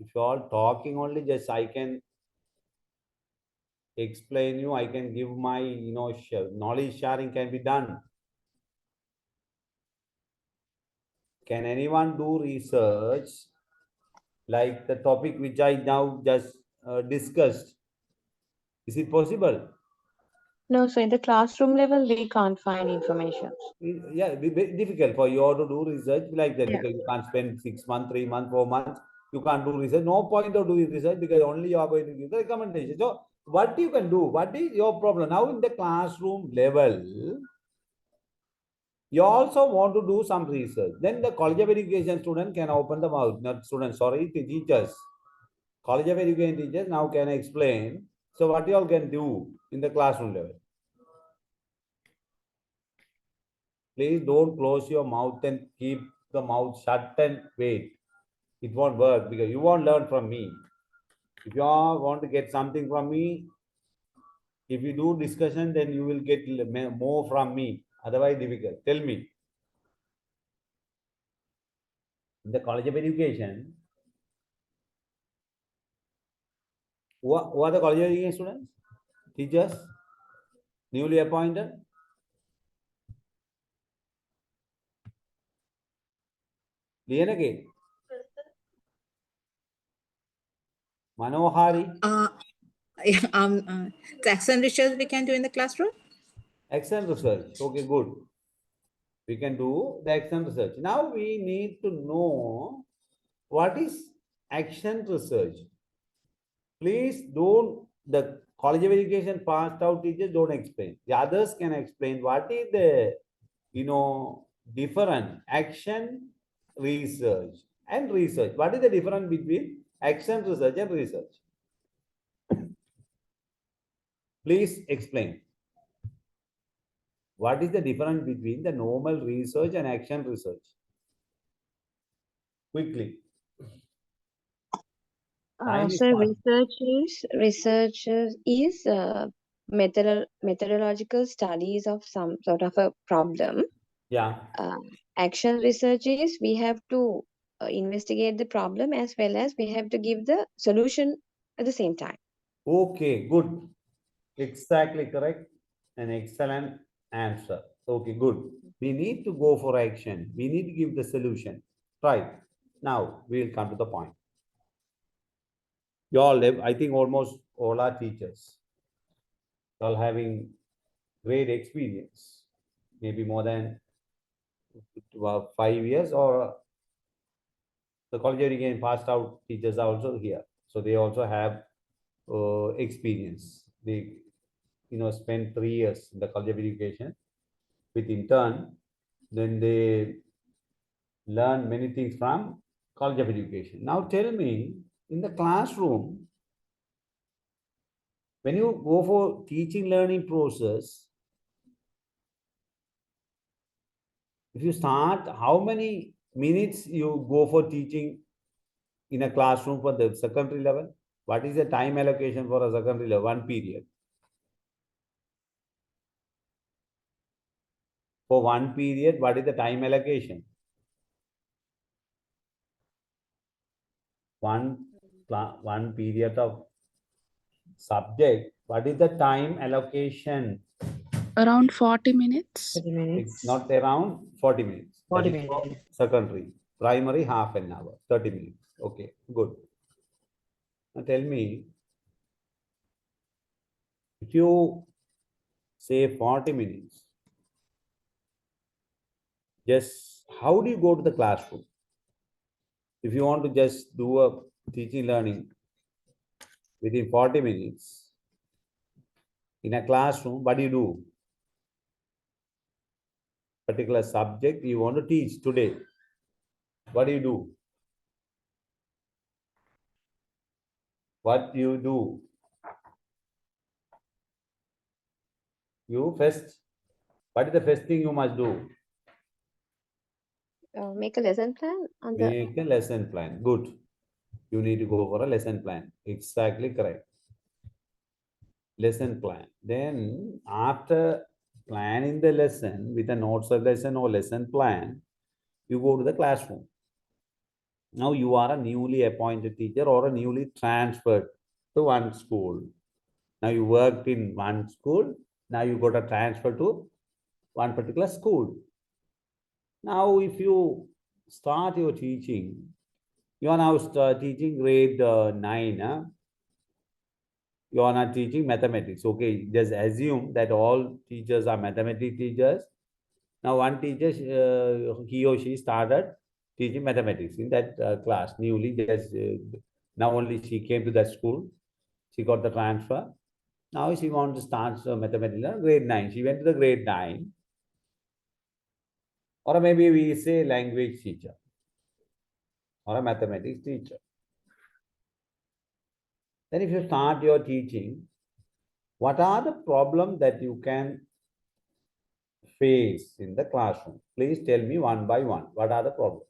If you all talking only, just I can explain you, I can give my, knowledge sharing can be done. Can anyone do research like the topic which I now just discussed? Is it possible? No, so in the classroom level, we can't find information. Yeah, it be very difficult for you all to do research like that, Yeah. because you can't spend 6 months, 3 months, 4 months. You can't do research. No point of doing research, because only you are going to give the recommendation. So what you can do, what is your problem? Now in the classroom level, you also want to do some research. Then the College of Education student can open the mouth, not students, sorry, the teachers. College of Education teachers now can explain. So what you all can do in the classroom level? Please don't close your mouth and keep the mouth shut and wait. it won't work because you won't learn from me. If you all want to get something from me, if you do discussion, then you will get more from me. Otherwise, difficult. Tell me. In the College of Education, who are the College of Education students? Teachers? Newly appointed? Liyanage? Manohari? Yeah, the accent research we can do in the classroom. Accent research. Okay, good. We can do the accent research. Now we need to know what is action research. Please don't, the College of Education passed out teachers don't explain. The others can explain what is the, different action research and research. What is the difference between action research and research? Please explain. What is the difference between the normal research and action research? Quickly. Time is So fast. research is methodological studies of some sort of a problem. Yeah. Action research is we have to investigate the problem as well as we have to give the solution at the same time. Okay, good. Exactly correct. An excellent answer. Okay, good. We need to go for action. We need to give the solution. Right. Now we will come to the point. You all, I think almost all are teachers. You all having great experience. Maybe more than 5 years, or the college again passed out teachers are also here. So they also have experience. They, spend 3 years in the college of education with intern. Then they learn many things from college of education. Now tell me, in the classroom, when you go for teaching learning process, if you start, how many minutes you go for teaching in a classroom for the secondary level? What is the time allocation for a secondary level? 1 period. For 1 period, what is the time allocation? One period of subject, what is the time allocation? Around 40 minutes. 30 minutes. It's not around 40 minutes. 40 That is for minutes. secondary. Primary, half an hour, 30 minutes. Okay, good. Now tell me, if you say 40 minutes, just how do you go to the classroom? If you want to just do a teaching learning within 40 minutes in a classroom, what do you do? Particular subject you want to teach today. What do you do? What you do? You first, what is the first thing you must do? Make a lesson plan on the Make a lesson plan. Good. You need to go for a lesson plan. Exactly correct. Lesson plan. Then after planning the lesson with a notes of lesson or lesson plan, you go to the classroom. Now you are a newly appointed teacher or a newly transferred to one school. Now you worked in one school. Now you got a transfer to one particular school. Now if you start your teaching, you are now teaching grade 9. Huh? You are not teaching mathematics. Okay, just assume that all teachers are mathematics teachers. Now one teacher, he or she started teaching mathematics in that class newly. Just now only she came to that school. She got the transfer. Now she wants to start mathematics grade 9. She went to the grade 9. Or maybe we say language teacher or a mathematics teacher. Then if you start your teaching, what are the problems that you can face in the classroom? Please tell me one by one. What are the problems?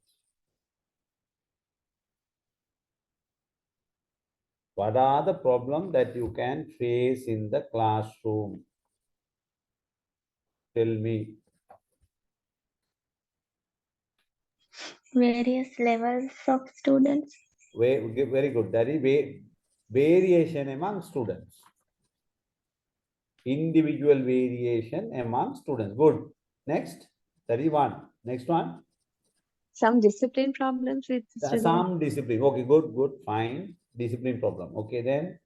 What are the problems that you can face in the classroom? Tell me. Various levels of students. Very good. That is variation among students. Individual variation among students. Good. Next. That is one. Next one. Some discipline problems with students. Some discipline. Okay, good, good, fine. Discipline problem. Okay, then.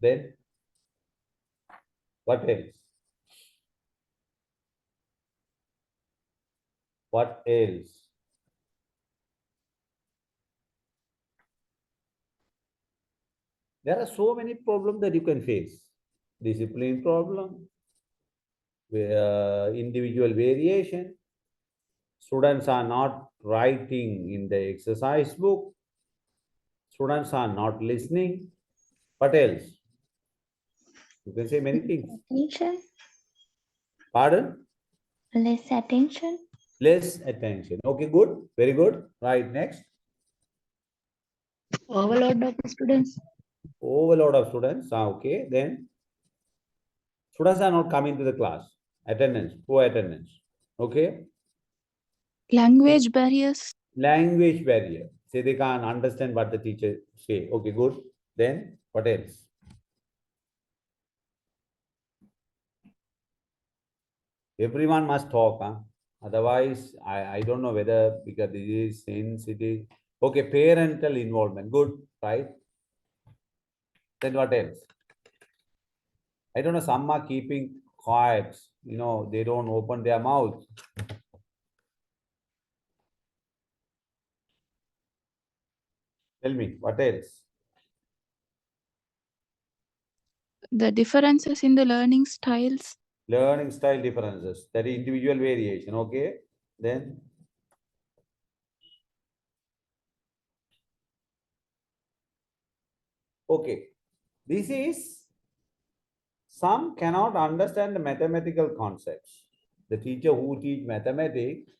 Then. What else? What else? There are so many problems that you can face. Discipline problem, individual variation. Students are not writing in the exercise book. Students are not listening. What else? You can say many things. Attention. Pardon? Less attention. Less attention. Okay, good. Very good. Right, next. Overload of the students. Overload of students. Okay, then. Students are not coming to the class. Attendance, poor attendance. Okay. Language barriers. Language barrier. Say they can't understand what the teacher say. Okay, good. Then what else? Everyone must talk. Huh? Otherwise, I don't know whether because it is sensitive. Okay, parental involvement. Good, right? Then what else? I don't know. Some are keeping quiet. You know, they don't open their mouth. Tell me, what else? The differences in the learning styles. Learning style differences. That is individual variation. Okay. Then okay. This is some cannot understand the mathematical concepts. The teacher who teach mathematics,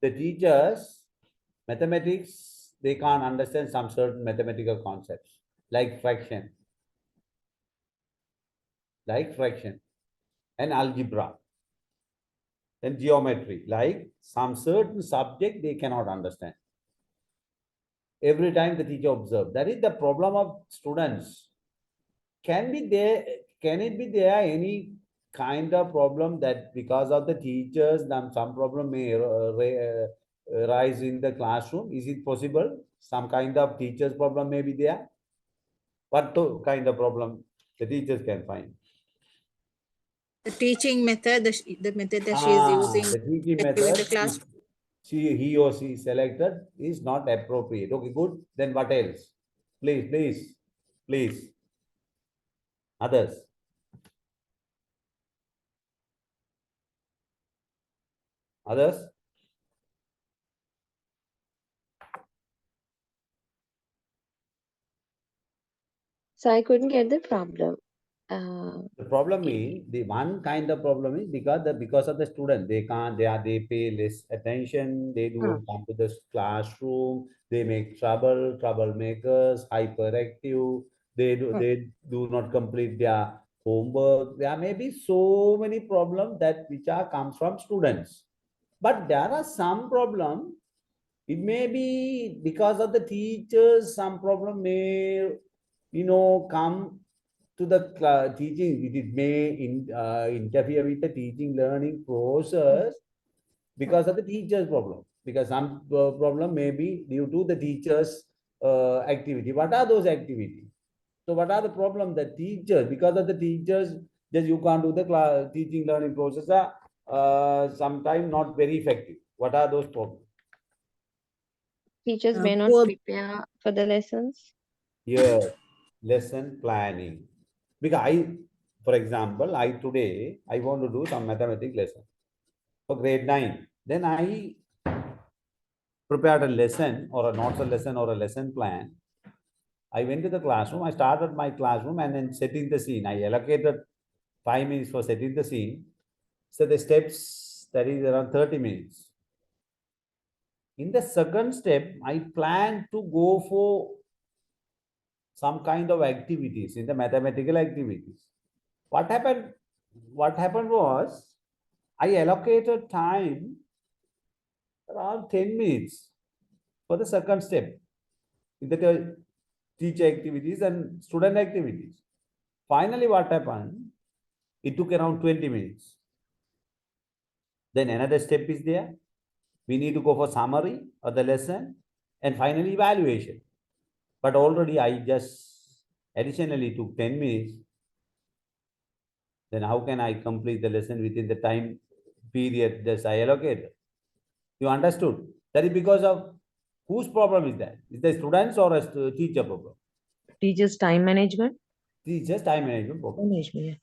the teachers, mathematics, they can't understand some certain mathematical concepts like fraction, and algebra, and geometry, like some certain subject they cannot understand. Every time the teacher observe, that is the problem of students. Can it be there any kind of problem that because of the teachers, then some problem may rise in the classroom? Is it possible? Some kind of teachers problem may be there. What kind of problem the teachers can find? The teaching method, the method that she is using The teaching in the method class. he or she selected is not appropriate. Okay, good. Then what else? Please. Others. Others? So I couldn't get the problem. The problem is the one kind of problem is because of the student they pay less attention, they don't come to the classroom, they make troublemakers, hyperactive, they do not complete their homework. There may be so many problems that which are comes from students, but there are some problem. It may be because of the teachers. Some problem may come to the teaching. It may interfere with the teaching learning process because of the teacher's problem. Because some problem may be due to the teacher's activity. What are those activities? So what are the problem that teachers, because of the teachers, just you can't do the teaching learning process sometimes not very effective. What are those problems? Teachers may not Poor prepare for the lessons. Yes, lesson planning. Because for example, today I want to do some mathematics lesson for grade 9. Then I prepared a lesson or a not a lesson or a lesson plan. I went to the classroom. I started my classroom and then setting the scene. I allocated 5 minutes for setting the scene. So the steps, that is around 30 minutes. In the second step, I plan to go for some kind of activities, in the mathematical activities. What happened? What happened was, I allocated time around 10 minutes for the second step in the teacher activities and student activities. Finally, what happened? It took around 20 minutes. Then another step is there. We need to go for summary of the lesson and finally evaluation. But already I just additionally took 10 minutes. Then how can I complete the lesson within the time period that I allocated? You understood? That is because of whose problem is that? Is the students or a teacher problem? Teachers' time management. Teachers' time management problem. Management, yeah.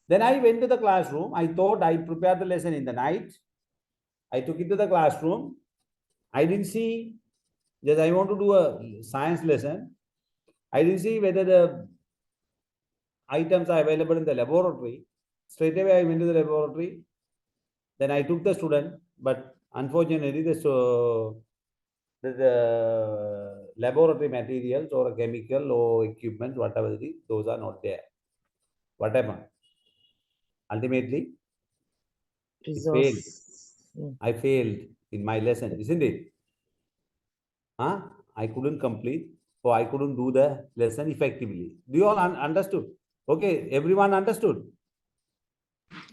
Then I went to the classroom. I thought I prepared the lesson in the night. I took it to the classroom. I didn't see, just I want to do a science lesson. I didn't see whether the items are available in the laboratory. Straight away I went to the laboratory. Then I took the student, but unfortunately the laboratory materials or chemical or equipment, whatever it is, those are not there. What happened? Ultimately, it failed. I failed in my lesson, isn't it? I couldn't complete, or I couldn't do the lesson effectively. Do you all understood? Okay, everyone understood?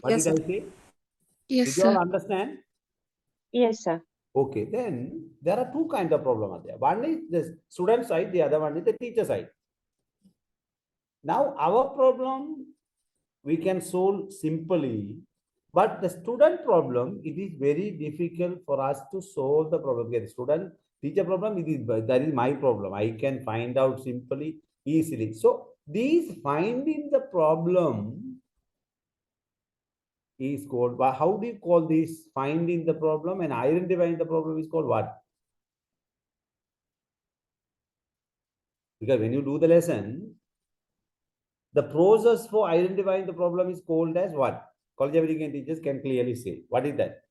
What Yes, did sir. I say? Yes, Did you all sir. understand? Yes, sir. Okay, then there are two kinds of problems there. One is the student side, the other one is the teacher side. Now, our problem we can solve simply, but the student problem, it is very difficult for us to solve the problem. The student teacher problem, that is my problem. I can find out simply, easily. So, these finding the problem is called, how do you call this? Finding the problem and identifying the problem is called what? Because when you do the lesson, the process for identifying the problem is called as what? College of Education teachers can clearly say. What is that?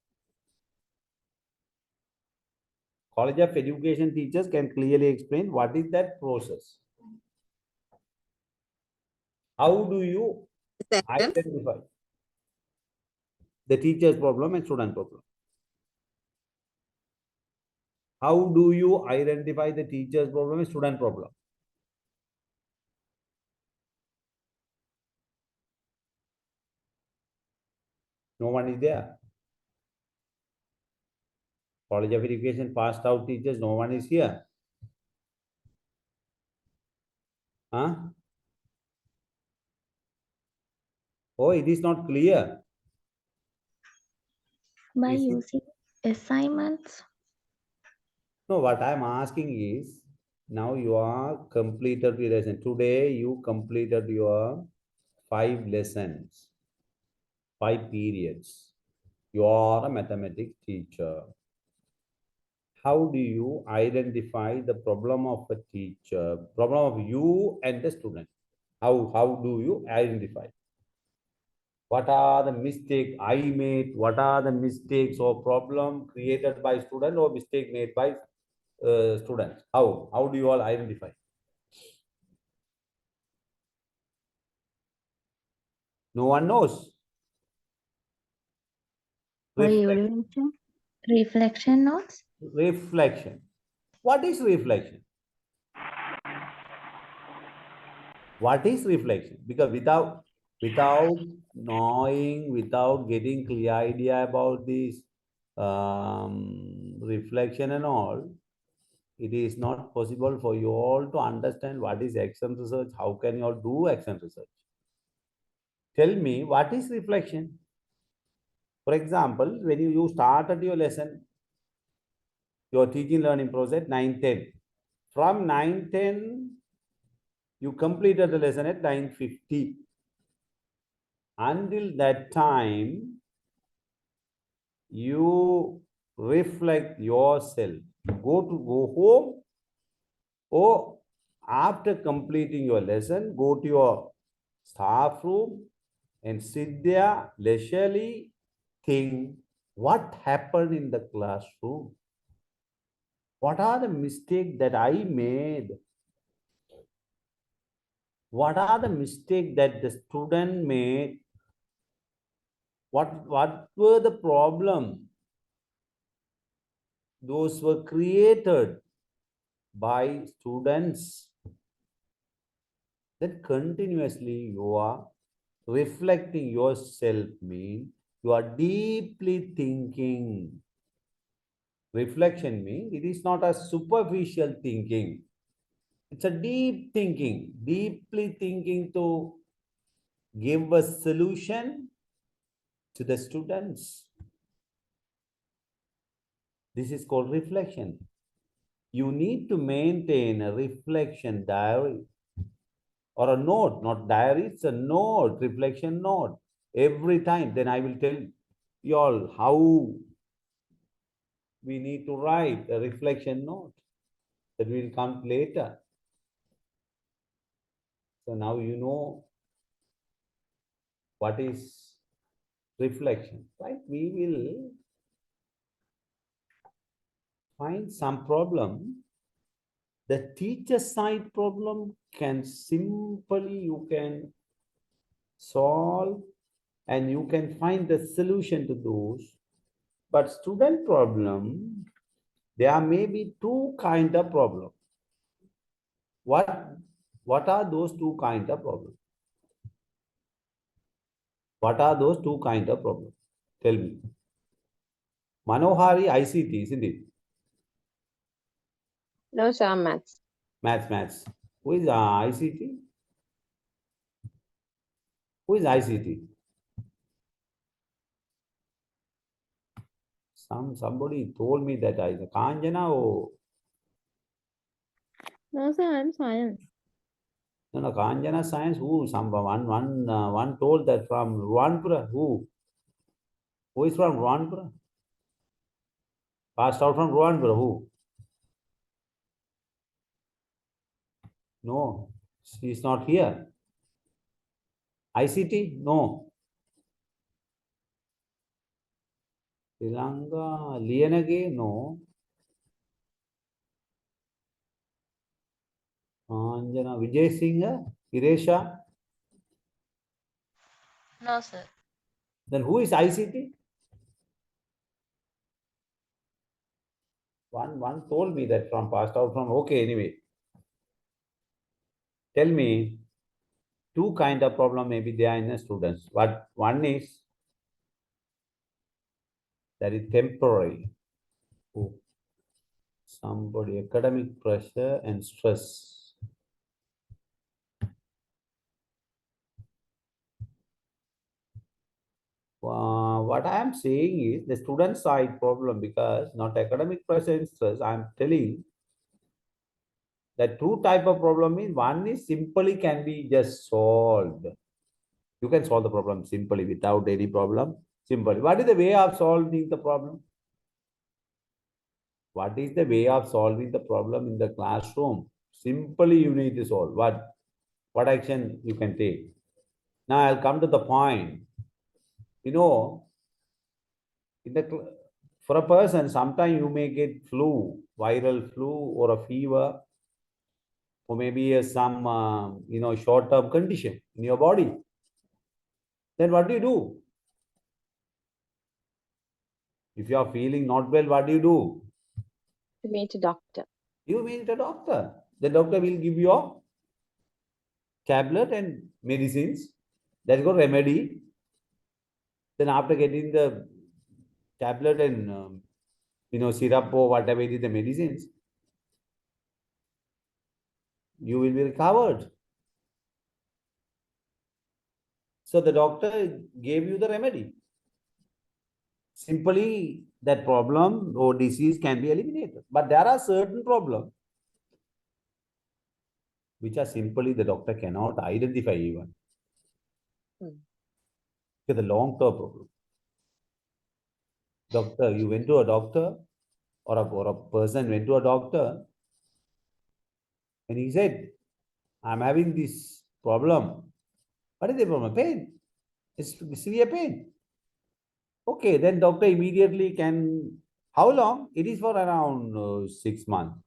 College of Education teachers can clearly explain what is that process. How do you identify the teacher's problem and student problem? How do you identify the teacher's problem and student problem? No one is there. College of Education passed out teachers, no one is here. Huh? Oh, it is not clear. By Is it? using assignments. No, what I am asking is, now you are completed the lesson. Today you completed your 5 lessons, 5 periods. You are a mathematics teacher. How do you identify the problem of a teacher, problem of you and the student? How do you identify? What are the mistakes I made? What are the mistakes or problem created by student or mistake made by students? How do you all identify? No one knows. Evaluation. Reflection notes. Reflection. What is reflection? What is reflection? Because without knowing, without getting clear idea about this reflection and all, it is not possible for you all to understand what is action research. How can you all do action research? Tell me, what is reflection? For example, when you started your lesson, your teaching learning process 9:10. From 9:10, you completed the lesson at 9:50. Until that time, you reflect yourself. Go home, or after completing your lesson, go to your staff room and sit there leisurely think what happened in the classroom. What are the mistakes that I made? What are the mistakes that the student made? What were the problem? Those were created by students. Then continuously you are reflecting yourself means you are deeply thinking. Reflection means it is not a superficial thinking. It's a deep thinking, deeply thinking to give a solution to the students. This is called reflection. You need to maintain a reflection diary or a note, not diary, it's a note, reflection note. Every time, then I will tell you all how we need to write a reflection note that will come later. So now you know what is reflection, right? We will find some problem. The teacher side problem can simply you can solve and you can find the solution to those. But student problem, there may be two kind of problem. What are those two kind of problem? What are those two kind of problem? Tell me. Manohari ICT, isn't it? No, sir, maths. Maths. Who is ICT? Who is ICT? Somebody told me that I Kanjana or No, sir, I'm science. no Kanjana science. Who? One told that from Ruanpura. Who? Who is from Ruanpura? Passed out from Ruanpura. Who? No, she is not here. ICT? No. Sri Lanka, Lianage? No. Anjana, Vijay Singh, Iresha? No, sir. Then who is ICT? One told me that from passed out from, okay, anyway. Tell me, two kind of problem maybe there in the students. But one is that is temporary. Oh, somebody academic pressure and stress. What I am saying is the student side problem because not academic pressure and stress. I am telling that two type of problem is one is simply can be just solved. You can solve the problem simply without any problem. Simply. What is the way of solving the problem? What is the way of solving the problem in the classroom? Simply you need to solve. What action you can take? Now I'll come to the point. You know, in the for a person, sometimes you may get flu, viral flu or a fever, or maybe some short-term condition in your body. Then what do you do? If you are feeling not well, what do you do? To meet a doctor. You meet a doctor. The doctor will give you a tablet and medicines. That's got remedy. Then after getting the tablet and syrup or whatever it is, the medicines, you will be recovered. So the doctor gave you the remedy. Simply that problem or disease can be eliminated. But there are certain problems which are simply the doctor cannot identify even. It's a long-term problem. Doctor, you went to a doctor or a person went to a doctor and he said, I'm having this problem. What is the problem? Pain. It's severe pain. Okay, then doctor immediately can, how long? It is for around 6 months.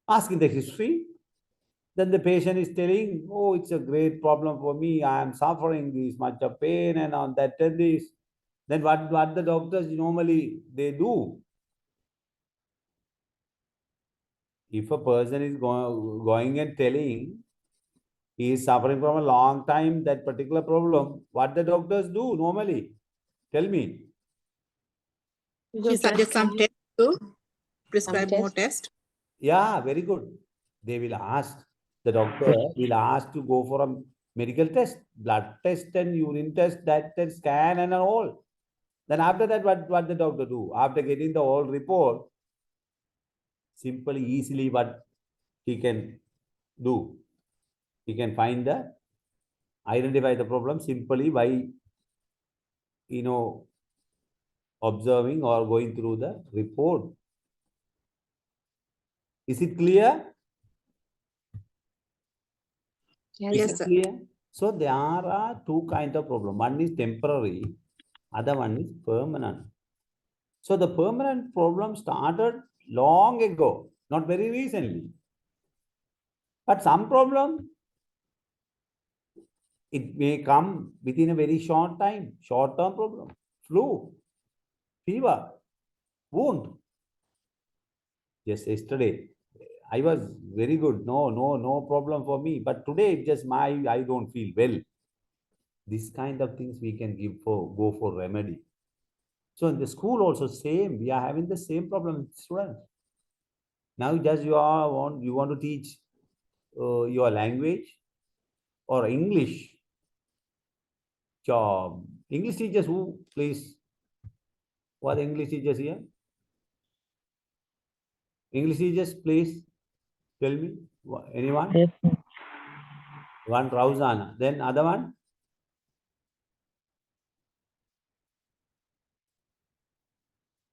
Asking the history, then the patient is telling, oh, it's a great problem for me. I am suffering this much of pain and on that and this. Then what the doctors normally they do? If a person is going and telling he is suffering from a long time, that particular problem, what the doctors do normally? Tell me. She suggests some tests to prescribe more tests. Yeah, very good. They will ask, the doctor will ask to go for a medical test, blood test and urine test, that test, scan and all. Then after that, what the doctor do? After getting the whole report, simply, easily what he can do? He can identify the problem simply by, observing or going through the report. Is it clear? Yes, sir. Clear? So there are two kinds of problem. One is temporary, other one is permanent. So the permanent problem started long ago, not very recently. But some problem, it may come within a very short time, short-term problem, flu, fever, wound. Yes, yesterday I was very good. No problem for me. But today, just I don't feel well. This kind of things we can go for remedy. So in the school also same. We are having the same problem with students. Now just you want to teach your language or English. Job. English teachers who, please? What English teachers here? English teachers, please tell me. Anyone? Yes, sir. One Rauzana. Then other one?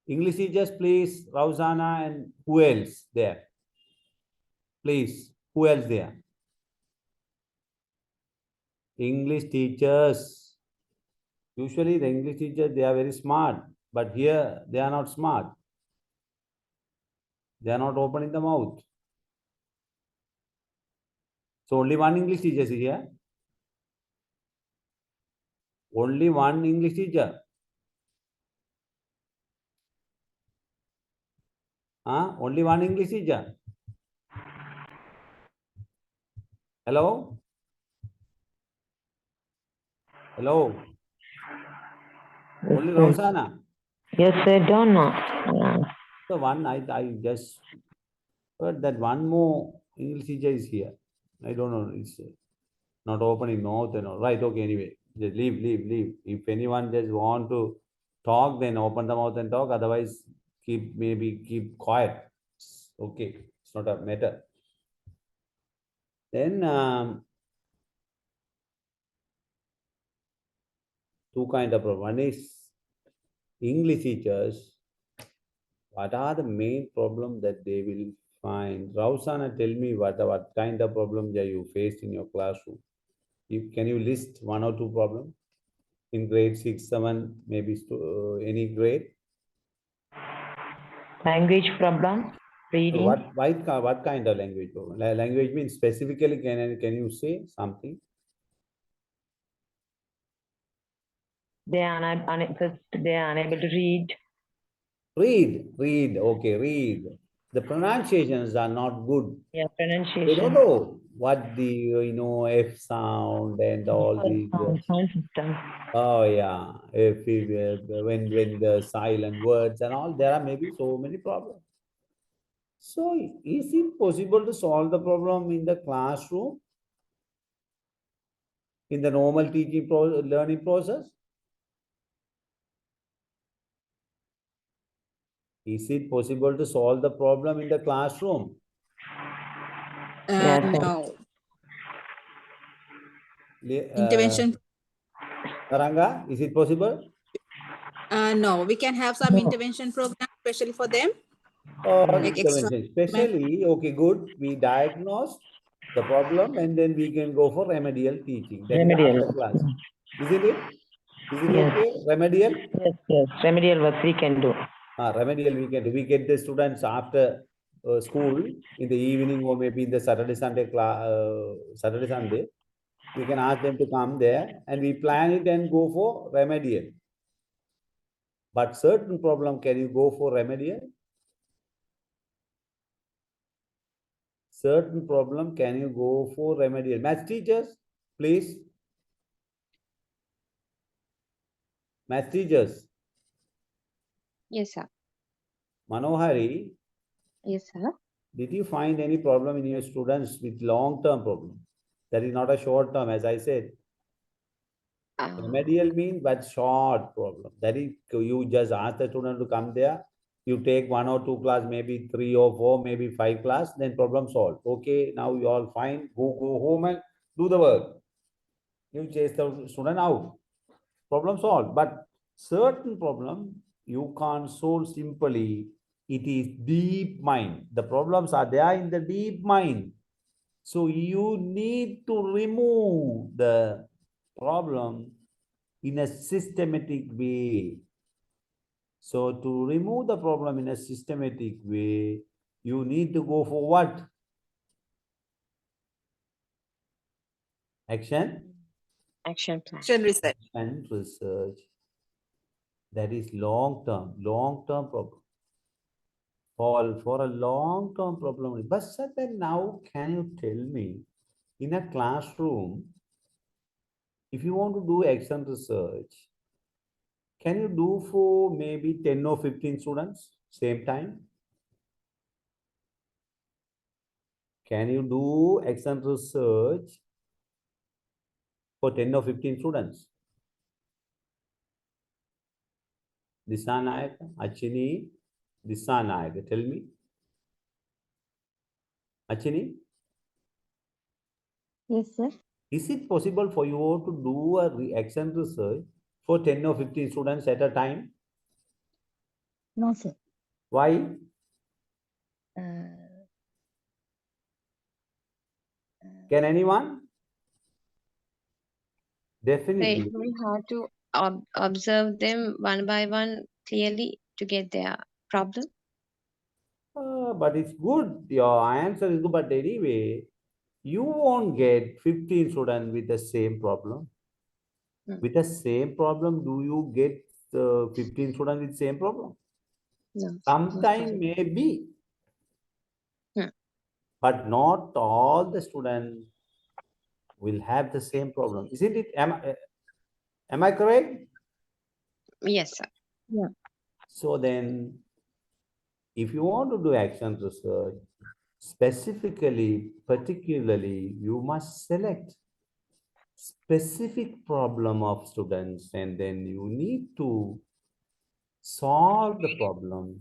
English teachers, please. Rauzana and who else there? Please. Who else there? English teachers. Usually the English teachers, they are very smart. But here, they are not smart. They are not opening the mouth. So only one English teacher is here. Only one English teacher. Only one English teacher. Hello? Hello? Yes, Only sir. Rausana. Yes, I don't know. So one, I just heard that one more English teacher is here. I don't know. It's not opening mouth and all. Right. Okay. Anyway, just leave. If anyone just want to talk, then open the mouth and talk. Otherwise, keep quiet. Okay. It's not a matter. Then two kind of problem. One is English teachers. What are the main problem that they will find? Rausana, tell me what kind of problems are you faced in your classroom? Can you list one or two problems in grade 6, 7, maybe any grade? Language problem, reading. What kind of language problem? Language means specifically, can you say something? They are unable to read. Read. Okay, read. The pronunciations are not good. Yeah, They pronunciation. don't know what the F sound and all these. Sound system. Oh yeah, when the silent words and all, there are maybe so many problems. So is it possible to solve the problem in the classroom, in the normal teaching learning process? Is it possible to solve the problem in the classroom? Yes, sir. No. Intervention. Taranga, is it possible? No, we can have some intervention program especially for them. Like extra. Intervention. Especially, okay, good. We diagnose the problem and then we can go for remedial teaching. That is Remedial. after class. Isn't it? Is it Yes. okay? Remedial? Yes. Remedial work we can do. Remedial we can do. We get the students after school in the evening or maybe in the Saturday, Sunday class, Saturday, Sunday. We can ask them to come there and we plan it and go for remedial. But certain problem, can you go for remedial? Certain problem, can you go for remedial? Math teachers, please. Math teachers. Yes, sir. Manohari, Yes, sir. did you find any problem in your students with long-term problem? That is not a short-term, as I said. Remedial means but short problem. That is, you just ask the student to come there. You take 1 or 2 class, maybe 3 or 4, maybe 5 class, then problem solved. Okay, now you all fine. Go home and do the work. You chase the student out. Problem solved. But certain problem you can't solve simply. It is deep mind. The problems are there in the deep mind. So you need to remove the problem in a systematic way. So to remove the problem in a systematic way, you need to go for what? Action? Action plan. Action research. And research. That is long-term problem. For a long-term problem. But sir, then now can you tell me, in a classroom, if you want to do action research, can you do for maybe 10 or 15 students same time? Can you do action research for 10 or 15 students? Disanayaka, Achini, Disanayaka, tell me. Achini, Yes, sir. is it possible for you to do a action research for 10 or 15 students at a time? No, sir. Why? Can anyone? So it Definitely. will be hard to observe them one by one clearly to get their problem. But it's good. Your answer is good. But anyway, you won't get 15 students with the same problem. With the same problem, do you get 15 students with same problem? No. Sometime maybe, but not all the students will have the same problem. Isn't it? Am I correct? Yes, sir. Yeah. So then, if you want to do action research, specifically, particularly, you must select specific problem of students and then you need to solve the problem.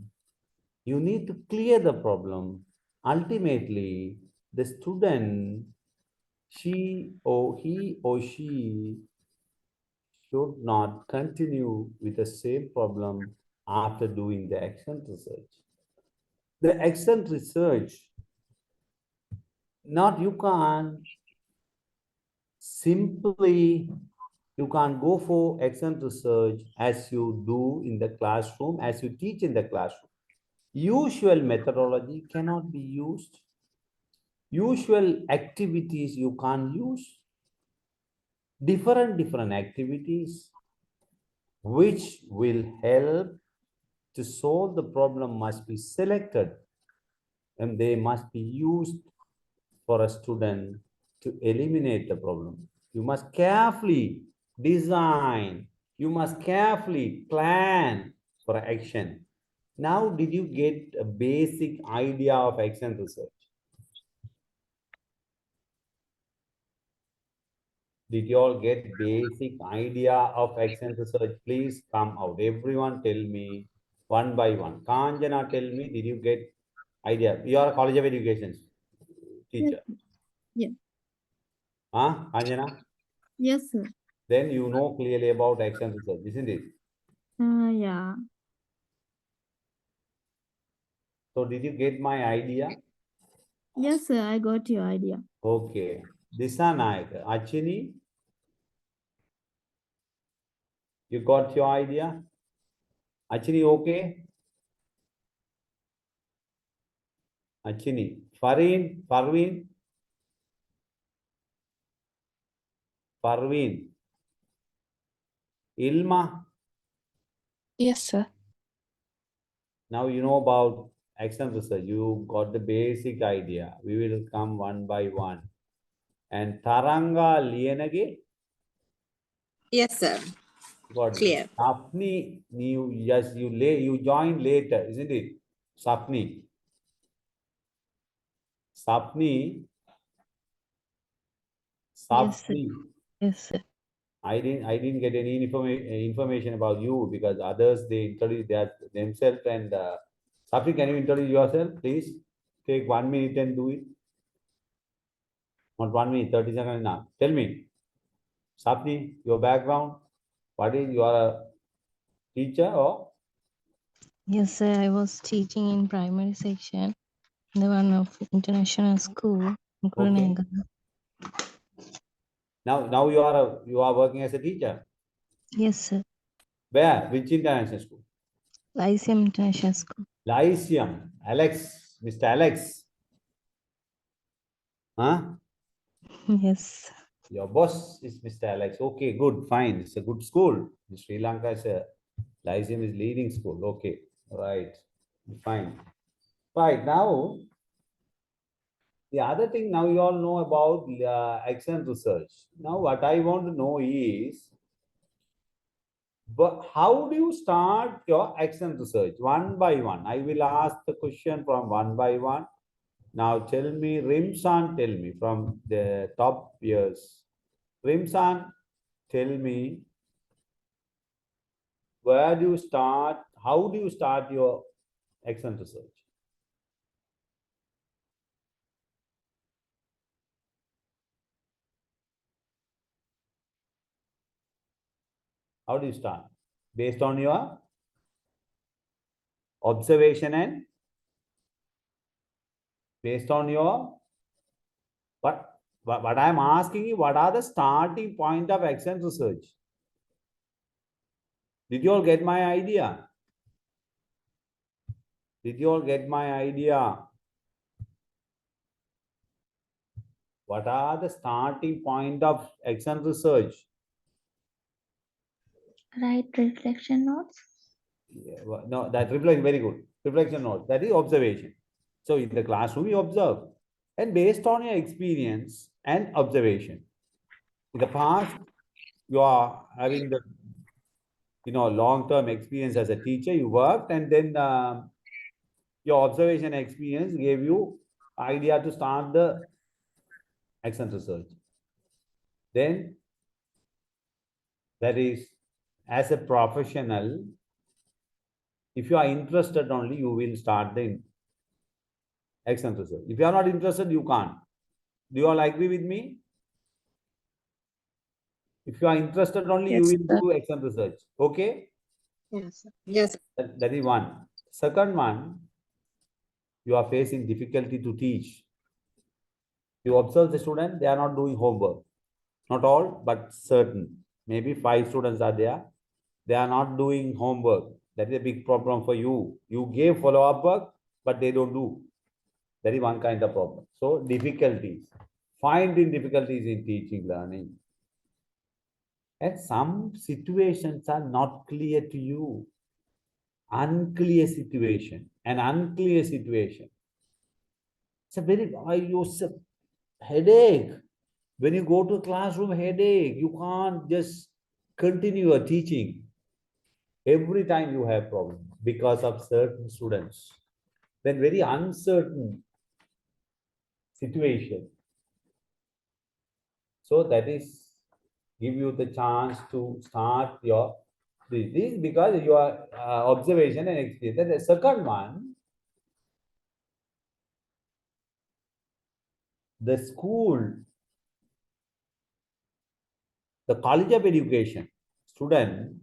You need to clear the problem. Ultimately, the student, he or she should not continue with the same problem after doing the action research. The action research, not you can't simply, you can't go for action research as you do in the classroom, as you teach in the classroom. Usual methodology cannot be used. Usual activities you can't use. Different activities which will help to solve the problem must be selected and they must be used for a student to eliminate the problem. You must carefully design, you must carefully plan for action. Now, did you get a basic idea of action research? Did you all get basic idea of action research? Please come out. Everyone tell me one by one. Kanjana, tell me, did you get idea? You are a College of Education teacher. Yes. Huh, Kanjana? Yes, sir. Then you know clearly about action research, isn't it? Yeah. So did you get my idea? Yes, sir. I got your idea. Okay. Disanayaka, Achini, You got your idea? Achini, okay? Achini. Parveen. Ilma. Yes, sir. Now you know about action research. You got the basic idea. We will come one by one. And Taranga Lienage. Yes, sir. Got it. Clear. Sapni, you joined later, isn't it? Sapni. Sapni. Yes, sir. Sapni. Yes, sir. I didn't get any information about you because others they introduce themselves and Sapni, can you introduce yourself, please? Take 1 minute and do it. Not 1 minute, 30 seconds now. Tell me, Sapni, your background. What is you are a teacher or? Yes, sir. I was teaching in primary section, the one of international school in Okay. Kurunega. Now you are working as a teacher. Yes, sir. Where? Which international school? Lyceum International School. Lyceum. Alex, Mr. Alex. Huh? Yes. Your boss is Mr. Alex. Okay, good, fine. It's a good school. In Sri Lanka is a Lyceum is leading school. Okay, right, fine. Right now, the other thing now you all know about action research. Now, what I want to know is, but how do you start your action research one by one? I will ask the question from one by one. Now tell me, Rimsan, tell me from the top years. Rimsan, tell me, where do you start? How do you start your action research? How do you start? Based on your observation and based on your what I'm asking you, what are the starting point of action research? Did you all get my idea? Did you all get my idea? What are the starting point of action research? Write reflection notes. Yeah, no, that reflection, very good. Reflection note, that is observation. So in the classroom, you observe. And based on your experience and observation, in the past, you are having the long-term experience as a teacher, you worked, and then your observation experience gave you idea to start the action research. Then that is, as a professional, if you are interested only, you will start the action research. If you are not interested, you can't. Do you all agree with me? If you are interested only, you Yes, will sir. do action research. Okay? Yes, sir. Yes. That is one. Second one, you are facing difficulty to teach. You observe the student, they are not doing homework. Not all, but certain. Maybe 5 students are there. They are not doing homework. That is a big problem for you. You gave follow-up work, but they don't do. That is one kind of problem. So difficulties. Finding difficulties in teaching, learning. And some situations are not clear to you. Unclear situation. An unclear situation. It's a very, it's a headache. When you go to a classroom, headache. You can't just continue your teaching. Every time you have problem because of certain students. Then very uncertain situation. So that is give you the chance to start your this because your observation and experience. Then the second one, the school, the college of education student,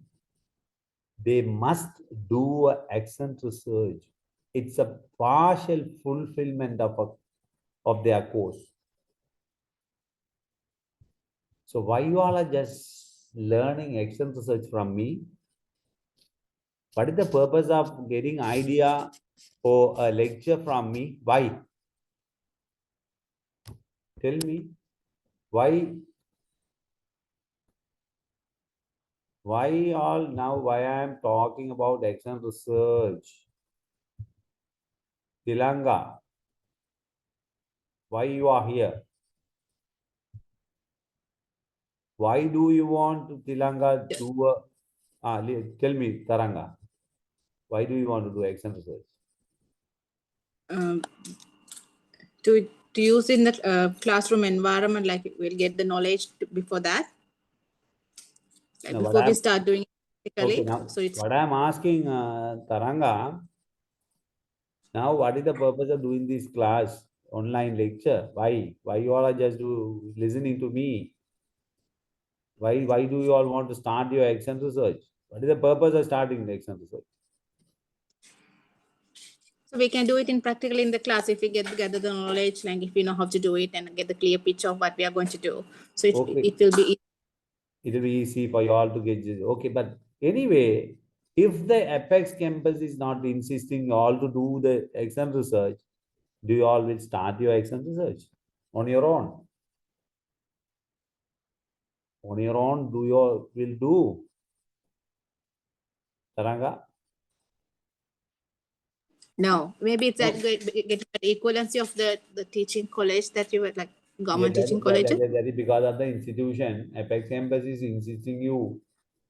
they must do action research. It's a partial fulfillment of their course. So why you all are just learning exam research from me? What is the purpose of getting idea for a lecture from me? Why? Tell me. Why why I am talking about exam research? Tilanga, why you are here? Why do you want Tilanga to tell me, Taranga, why do you want to do exam research? To use in the classroom environment, like we'll get the knowledge before that, like No, before we start doing it practically. okay, now So it's what I'm asking, Taranga, now what is the purpose of doing this class online lecture? Why? Why you all are just listening to me? Why do you all want to start your exam research? What is the purpose of starting the exam research? so we can do it in practically in the class if we gather the knowledge, like if we know how to do it and get the clear picture of what we are going to do. So it will be easy. It will be easy for you all to get this. Okay, but anyway, if the Apex campus is not insisting you all to do the exam research, do you all will start your exam research on your own? On your own, do you all will do? Taranga? No, maybe it's that get the equivalency of the teaching college that you were like government Yeah, teaching colleges. that is because of the institution. Apex campus is insisting you.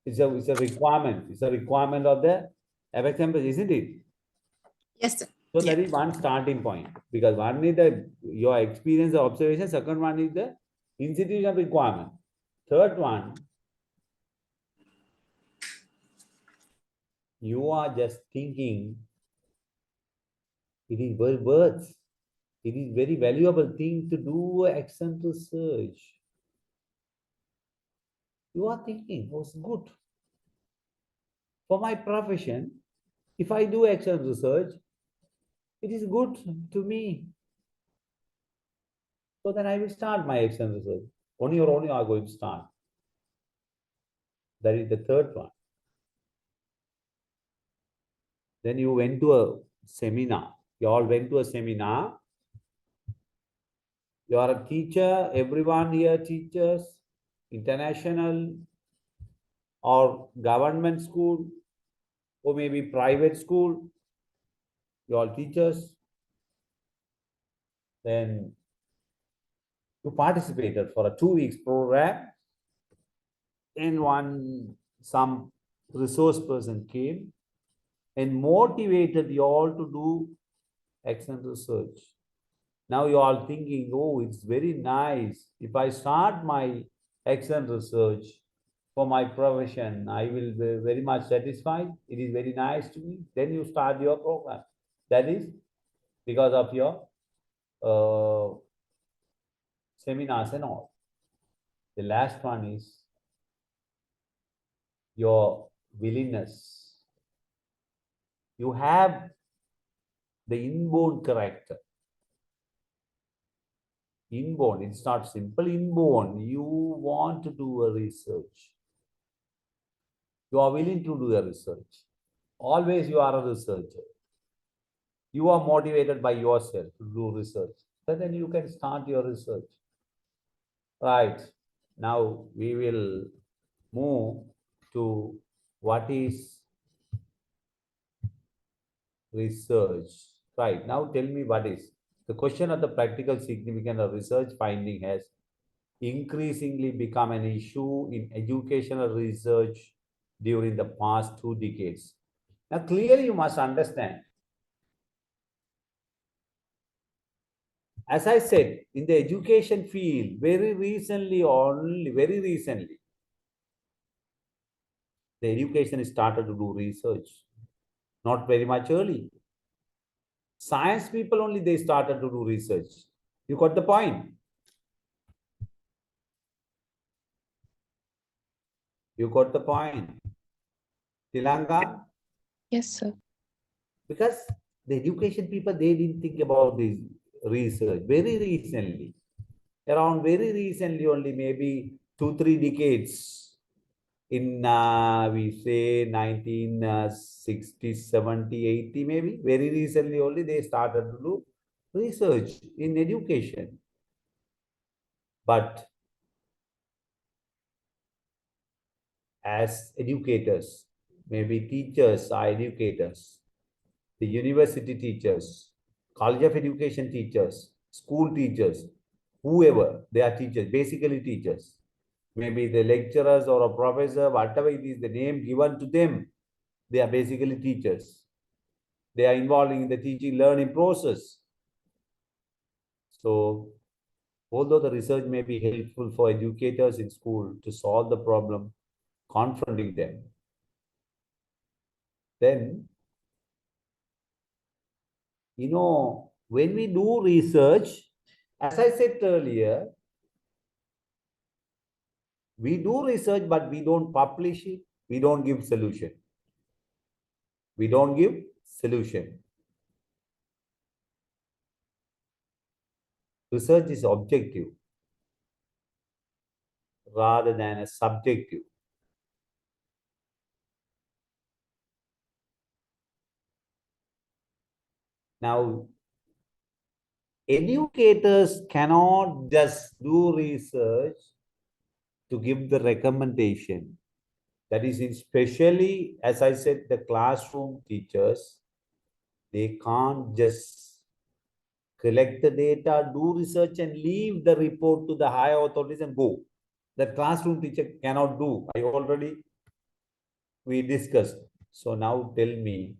It's a requirement. It's a requirement of the Apex campus, isn't it? Yes, sir. So that is one starting point, because one is your experience or observation. Second one is the institution requirement. Third one, you are just thinking it is very worth. It is very valuable thing to do action research. You are thinking, oh, it's good. For my profession, if I do action research, it is good to me. So then I will start my action research. On your own, you are going to start. That is the third one. Then you went to a seminar. You all went to a seminar. You are a teacher. Everyone here teachers, international or government school, or maybe private school. You all teachers. Then you participated for a 2 weeks program. And some resource person came and motivated you all to do action research. Now you are thinking, oh, it's very nice. If I start my action research for my profession, I will be very much satisfied. It is very nice to me. Then you start your program. That is because of your seminars and all. The last one is your willingness. You have the inborn character. Inborn, it's not simple. Inborn, you want to do a research. You are willing to do a research. Always you are a researcher. You are motivated by yourself to do research. So then you can start your research. Right. Now we will move to what is research. Right. Now tell me what is. The question of the practical significance of research finding has increasingly become an issue in educational research during the past 2 decades. Now, clearly, you must understand. As I said, in the education field, very recently, the education started to do research. Not very much early. Science people only, they started to do research. You got the point? You got the point. Tilanga? Yes, sir. Because the education people, they didn't think about this research very recently. Around very recently only, maybe 2-3 decades. in we say 1960, 70, 80 maybe. Very recently only they started to do research in education. But as educators, maybe teachers are educators, the university teachers, college of education teachers, school teachers, whoever, they are teachers, basically teachers. Maybe the lecturers or a professor, whatever it is, the name given to them, they are basically teachers. They are involved in the teaching learning process. So, although the research may be helpful for educators in school to solve the problem, confronting them, then, when we do research, as I said earlier, we do research, but we don't publish it. We don't give solution. We don't give solution. Research is objective rather than a subjective. Now, educators cannot just do research to give the recommendation. That is, especially, as I said, the classroom teachers, they can't just collect the data, do research, and leave the report to the higher authorities and go. The classroom teacher cannot do. We discussed. So now tell me,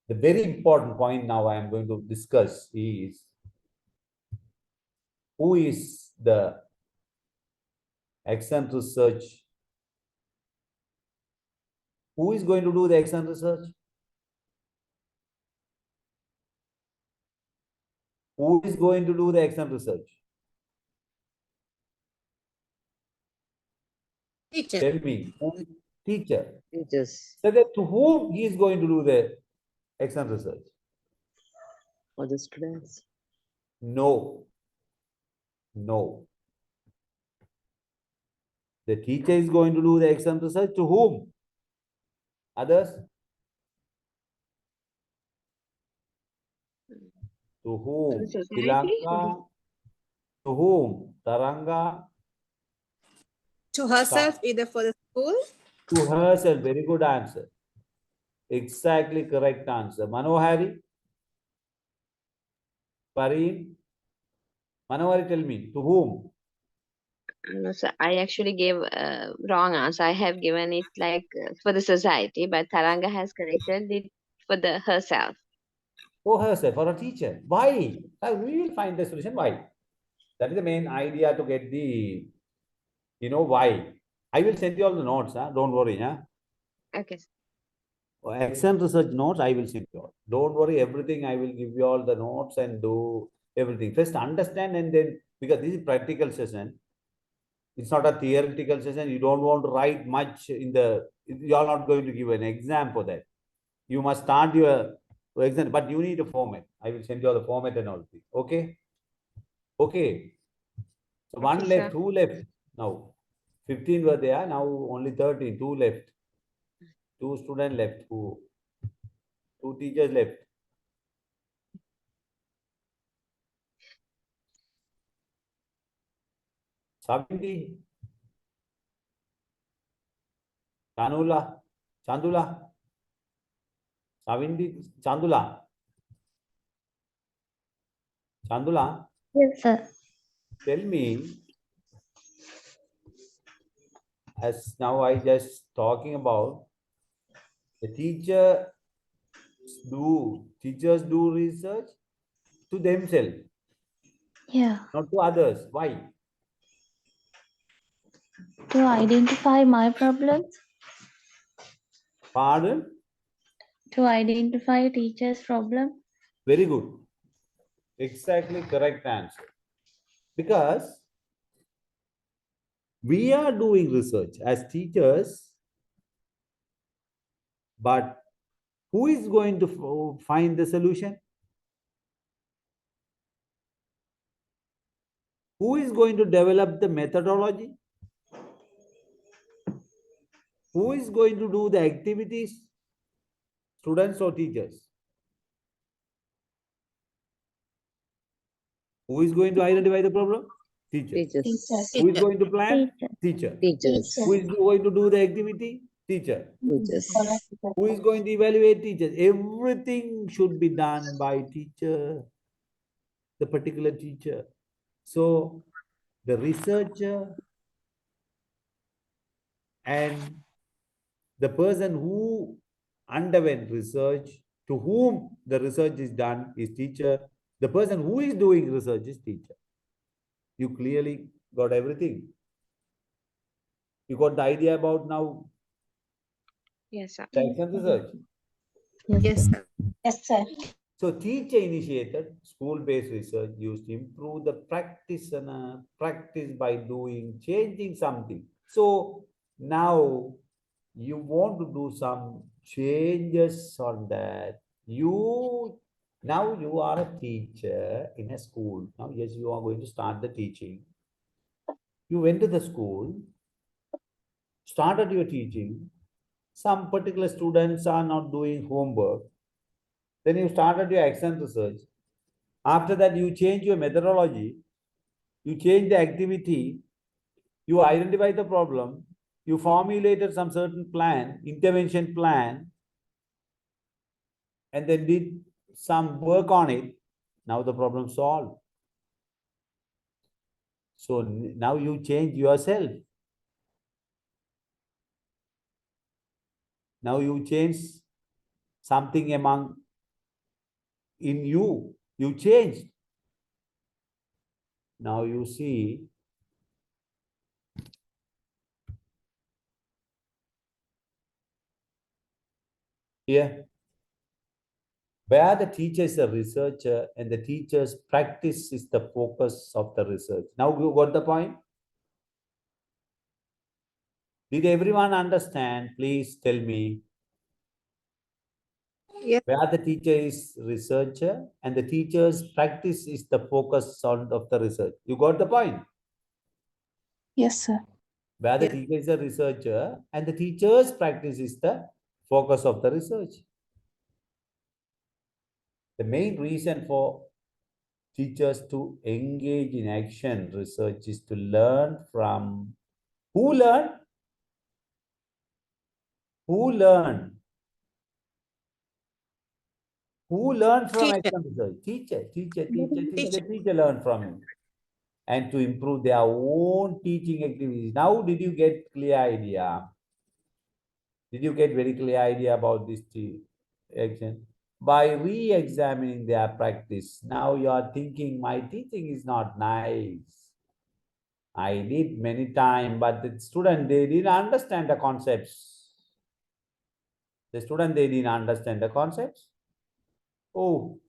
the very important point now I am going to discuss is, who is the excellent research? Who is going to do the excellent research? Who is going to do the excellent research? Teacher. Tell me, teacher. Teachers So that to whom he is going to do the excellent research? or the students. No. No. The teacher is going to do the excellent research to whom? Others? To whom? To the society. Tilaka? To whom? Taranga? To herself, either for the school. To herself. Very good answer. Exactly correct answer. Manohari? Pareen? Manohari, tell me, to whom? No, sir, I actually gave wrong answer. I have given it like for the society, but Taranga has corrected it for the herself. For herself, for a teacher. Why? We will find the solution. Why? That is the main idea to get the, why. I will send you all the notes. Don't worry. Okay. Excellent research notes, I will send you all. Don't worry, everything I will give you all the notes and do everything. First understand, and then, because this is practical session, it's not a theoretical session. You don't want to write much you are not going to give an exam for that. You must start your exam, but you need a format. I will send you all the format and all things. Okay? Okay. So one Okay, left, sir. two left now. 15 were there, now only 13, two left. Two students left, two teachers left. Savindi, Chandula, Savindi, Chandula, Yes, sir. tell me, as now I just talking about, the teachers do research to themselves, Yeah. not to others. Why? To identify my problems, Pardon? to identify teacher's problem. Very good. Exactly correct answer. Because we are doing research as teachers, but who is going to find the solution? Who is going to develop the methodology? Who is going to do the activities? Students or teachers? Who is going to identify the problem? Teacher. Teachers. Who is going to plan? Teacher. Teacher. Teachers. Who is going to do the activity? Teacher. Teachers. Who is going to evaluate? Teachers. Everything should be done by teacher, the particular teacher. So the researcher and the person who underwent research, to whom the research is done, is teacher. The person who is doing research is teacher. You clearly got everything. You got the idea about now Yes, sir. science and research. Yes, sir. Yes, sir. So teacher-initiated school-based research used to improve the practice by doing, changing something. So now you want to do some changes on that. Now you are a teacher in a school. Now, yes, you are going to start the teaching. You went to the school, started your teaching. Some particular students are not doing homework. Then you started your action research. After that, you change your methodology, you change the activity, you identify the problem, you formulated some certain plan, intervention plan, and then did some work on it. Now the problem solved. So now you change yourself. Now you change something in you. You changed. Now you see here, where the teacher is a researcher and the teacher's practice is the focus of the research. Now you got the point? Did everyone understand? Please tell me. Yes. Where the teacher is researcher and the teacher's practice is the focus of the research. You got the point? Yes, sir. Where the teacher is a researcher and the teacher's practice is the focus of the research. The main reason for teachers to engage in action research is to learn from who learn? Who learn? Who learn from action research? Teacher learn from you. And to improve their own teaching activities. Now, did you get clear idea? Did you get very clear idea about this action? By re-examining their practice, now you are thinking, my teaching is not nice. I did many times, but the student, they didn't understand the concepts. The student, they didn't understand the concepts. Oh,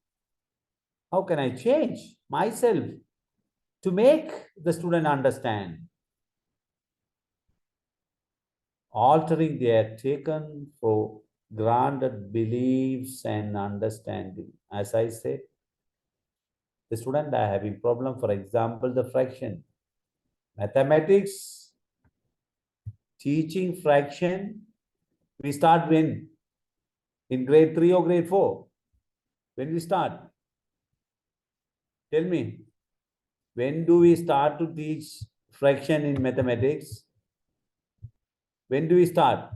how can I change myself to make the student understand? Altering their taken for granted beliefs and understanding. As I said, the student are having problem, for example, the fraction. Mathematics, teaching fraction, we start when? In grade 3 or grade 4? When we start? Tell me. When do we start to teach fraction in mathematics? When do we start?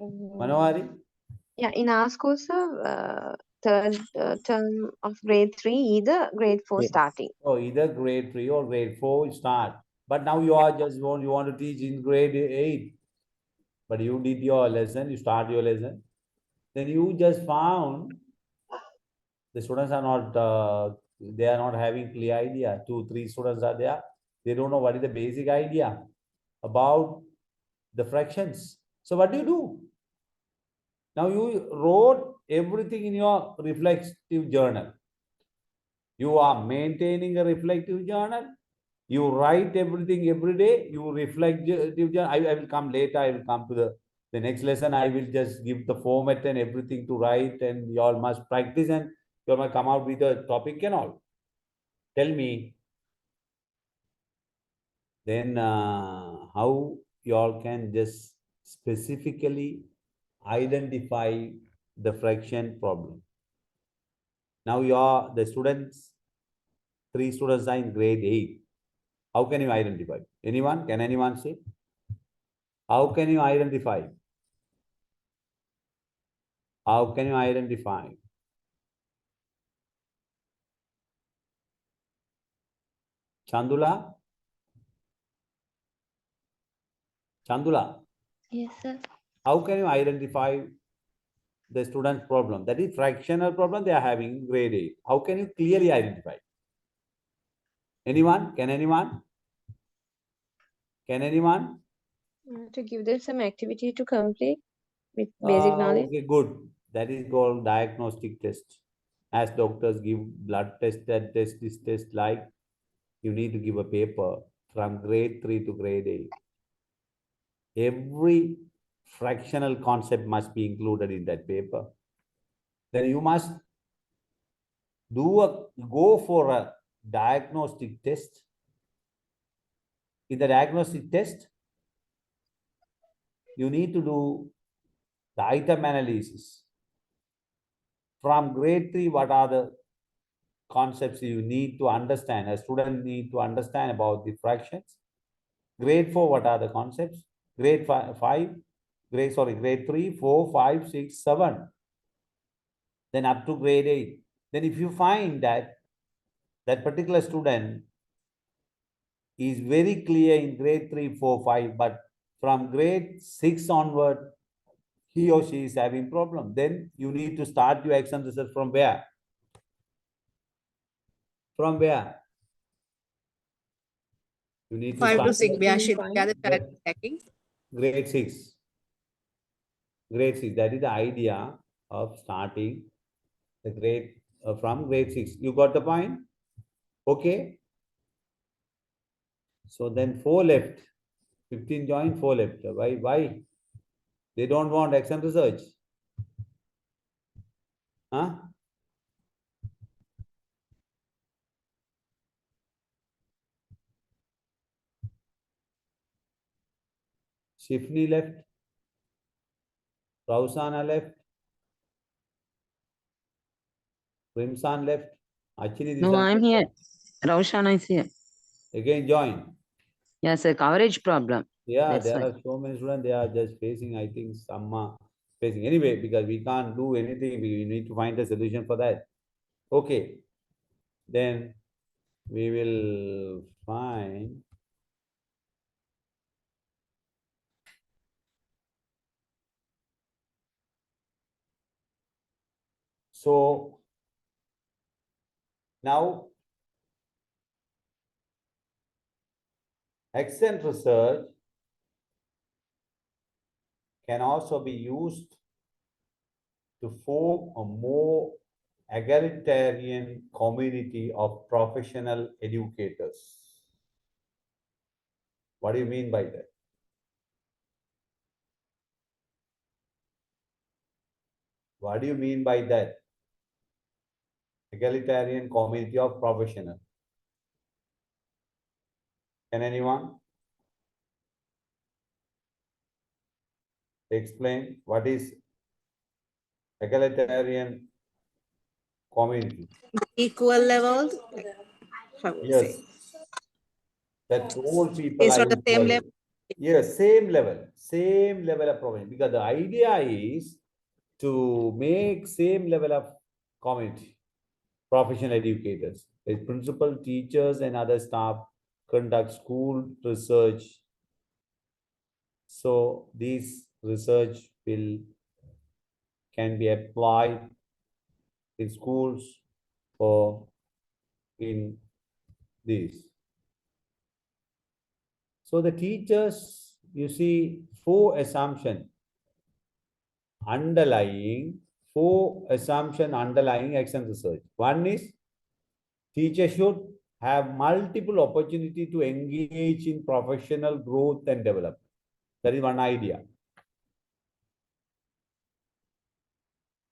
Manohari? Yeah, in our school, sir, third term of grade 3, either grade 4 Yes. starting. Oh, either grade 3 or grade 4 start. But now you are just you want to teach in grade 8. But you did your lesson, you start your lesson. Then you just found the students are not, they are not having clear idea. 2, 3 students are there. They don't know what is the basic idea about the fractions. So what do? Now you wrote everything in your reflective journal. You are maintaining a reflective journal. You write everything every day. You reflect. I will come later. I will come to the next lesson. I will just give the format and everything to write, and you all must practice and you all must come out with a topic and all. Tell me. Then how you all can just specifically identify the fraction problem. Now the students, 3 students are in grade 8. How can you identify? Anyone? Can anyone say? How can you identify? How can you identify? Chandula? Chandula, Yes, sir. how can you identify the student's problem? That is fractional problem they are having in grade 8. How can you clearly identify? Anyone? Can anyone? Can anyone? To give them some activity to complete with basic knowledge. Okay, good. That is called diagnostic test. As doctors give blood test, that test, this test, like you need to give a paper from grade 3 to grade 8. Every fractional concept must be included in that paper. Then you must go for a diagnostic test. In the diagnostic test, you need to do the item analysis. From grade 3, what are the concepts you need to understand? A student need to understand about the fractions. Grade 4, what are the concepts? Grade 3, 4, 5, 6, 7. Then up to grade 8. Then if you find that that particular student is very clear in grade 3, 4, 5, but from grade 6 onward, he or she is having problem, then you need to start your action research from where? From where? You need to 5 to start 6, Biashit, gather tracking. grade 6. Grade 6, that is the idea of starting the grade from grade 6. You got the point? Okay. So then 4 left. 15 join, 4 left. Why? They don't want action research. Huh? Shifni left. Rausana left. Rimsan left. Achini No, I'm here. Raushana is here. Again join. Yes, a coverage problem. Yeah, That's there why. are so many students, they are just facing, I think, some facing. Anyway, because we can't do anything, we need to find a solution for that. Okay. Then we will find so now accent research can also be used to form a more egalitarian community of professional educators. What do you mean by that? What do you mean by that? Egalitarian community of professional. Can anyone explain what is egalitarian community? Equal levels. How would Yes. say? That all people Based are on the same equal. level. Yes, same level of profession. Because the idea is to make same level of community, professional educators. The principal, teachers, and other staff conduct school research. So this research can be applied in schools or in this. So the teachers, you see, four assumptions underlying action research. One is teacher should have multiple opportunity to engage in professional growth and development. That is one idea.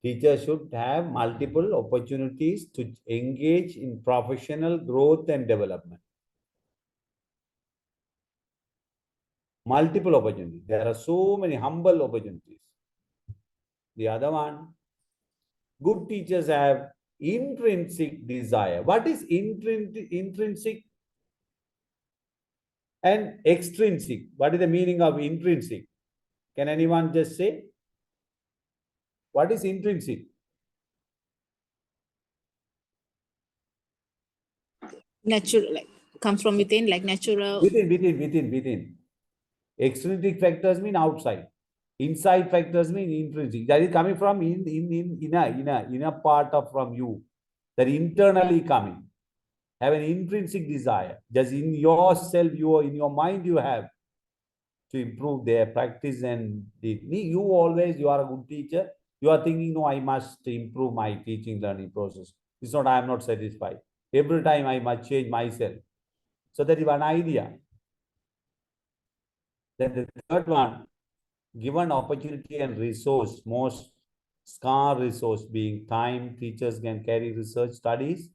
Teachers should have multiple opportunities to engage in professional growth and development. multiple opportunities. There are so many humble opportunities. The other one, good teachers have intrinsic desire. What is intrinsic and extrinsic? What is the meaning of intrinsic? Can anyone just say? What is intrinsic? Natural, like comes from within, like natural. Within. Extrinsic factors mean outside. Inside factors mean intrinsic. That is coming from inner part of from you. That internally coming. Have an intrinsic desire. Just in yourself, in your mind, you have to improve their practice and you are a good teacher. You are thinking, no, I must improve my teaching learning process. It's not, I am not satisfied. Every time I must change myself. So that is one idea. Then the third one, given opportunity and resource, most scarce resource being time, teachers can carry research studies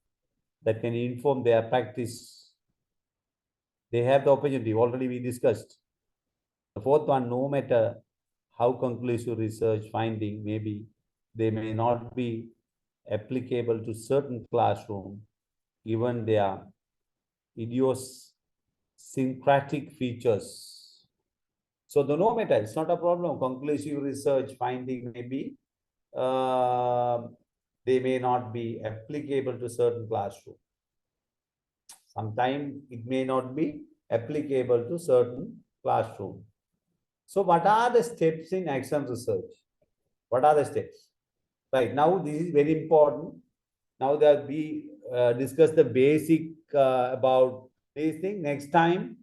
that can inform their practice. They have the opportunity, already we discussed. The fourth one, no matter how conclusive research finding may be, they may not be applicable to certain classroom, given their idiosyncratic features. So the no matter, it's not a problem. Conclusive research finding may be, they may not be applicable to certain classroom. Sometimes it may not be applicable to certain classroom. So what are the steps in action research? What are the steps? Right, now this is very important. Now that we discuss the basic about this thing. Next time,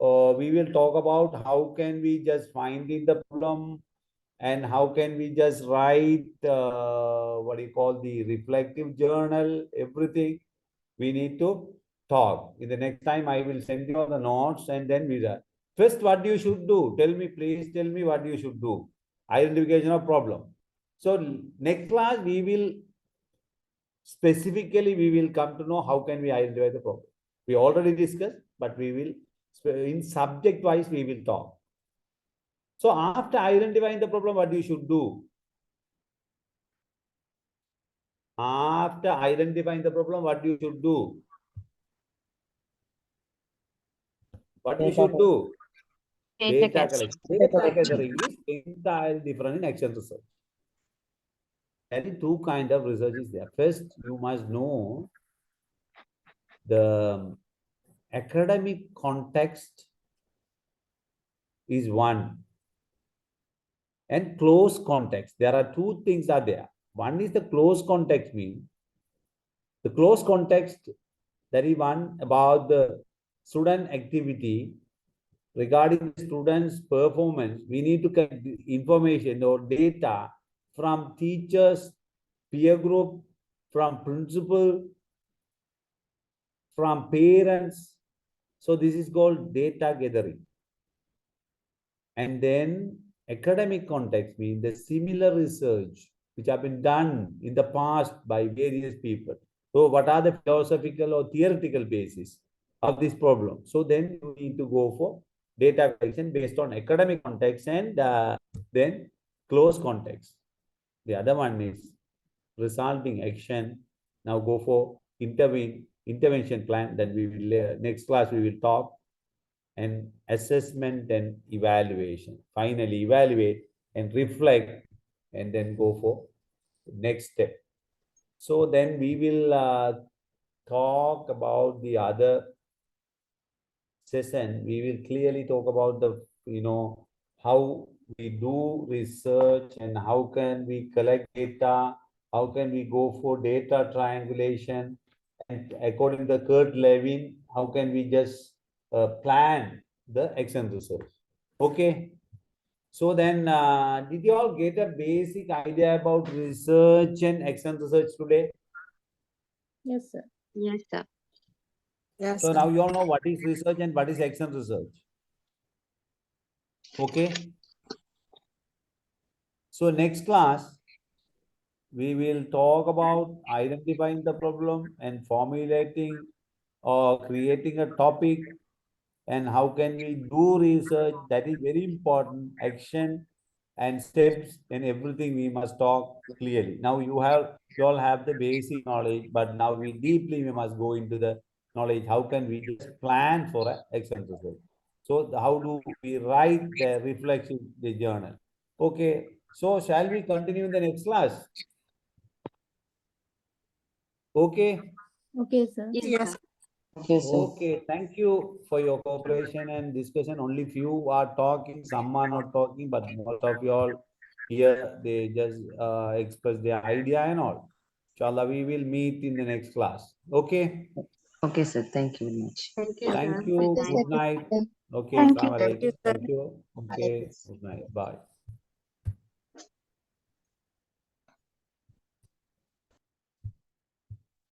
we will talk about how can we just find in the problem and how can we just write what do you call the reflective journal, everything we need to talk. In the next time, I will send you all the notes and then we will. First, what you should do? Tell me, please tell me what you should do. Identification of problem. So next class, we will specifically, we will come to know how can we identify the problem. We already discussed, but we will, in subject wise, we will talk. So after identifying the problem, what you should do? After identifying the problem, what you should do? What you should do? Data collection. Data gathering is entirely different in action research. There are two kinds of research is there. First, you must know the academic context is one and close context. There are two things are there. One is the close context mean the close context, that is one about the student activity regarding the students' performance. We need to get information or data from teachers, peer group, from principal, from parents. So this is called data gathering. And then academic context means the similar research which have been done in the past by various people. So what are the philosophical or theoretical basis of this problem? So then you need to go for data collection based on academic context and then close context. The other one is resulting action. Now go for intervention plan. Then we will next class we will talk and assessment and evaluation. Finally, evaluate and reflect and then go for next step. So then we will talk about the other session. We will clearly talk about the, how we do research and how can we collect data, how can we go for data triangulation, and according to Kurt Lewin, how can we just plan the action research. Okay. So then, did you all get a basic idea about research and action research today? Yes, sir. Yes, sir. Yes, So sir. now you all know what is research and what is action research. Okay. So next class, we will talk about identifying the problem and formulating or creating a topic and how can we do research. That is very important. Action and steps and everything we must talk clearly. Now you all have the basic knowledge, but now we must go into the knowledge. How can we just plan for an excellent result? So how do we write the reflection in the journal? Okay, so shall we continue in the next class? Okay. Okay, sir. Yes. Okay, sir. Okay, thank you for your cooperation and discussion. Only few are talking, some are not talking, but most of you all here, they just express their idea and all. Inshallah, we will meet in the next class. Okay. Okay, sir. Thank you very much. Thank you, Thank sir. you. Good night. Okay, Thank you. Assalamu Thank you, alaikum. sir. Thank you. Okay, good night. Bye.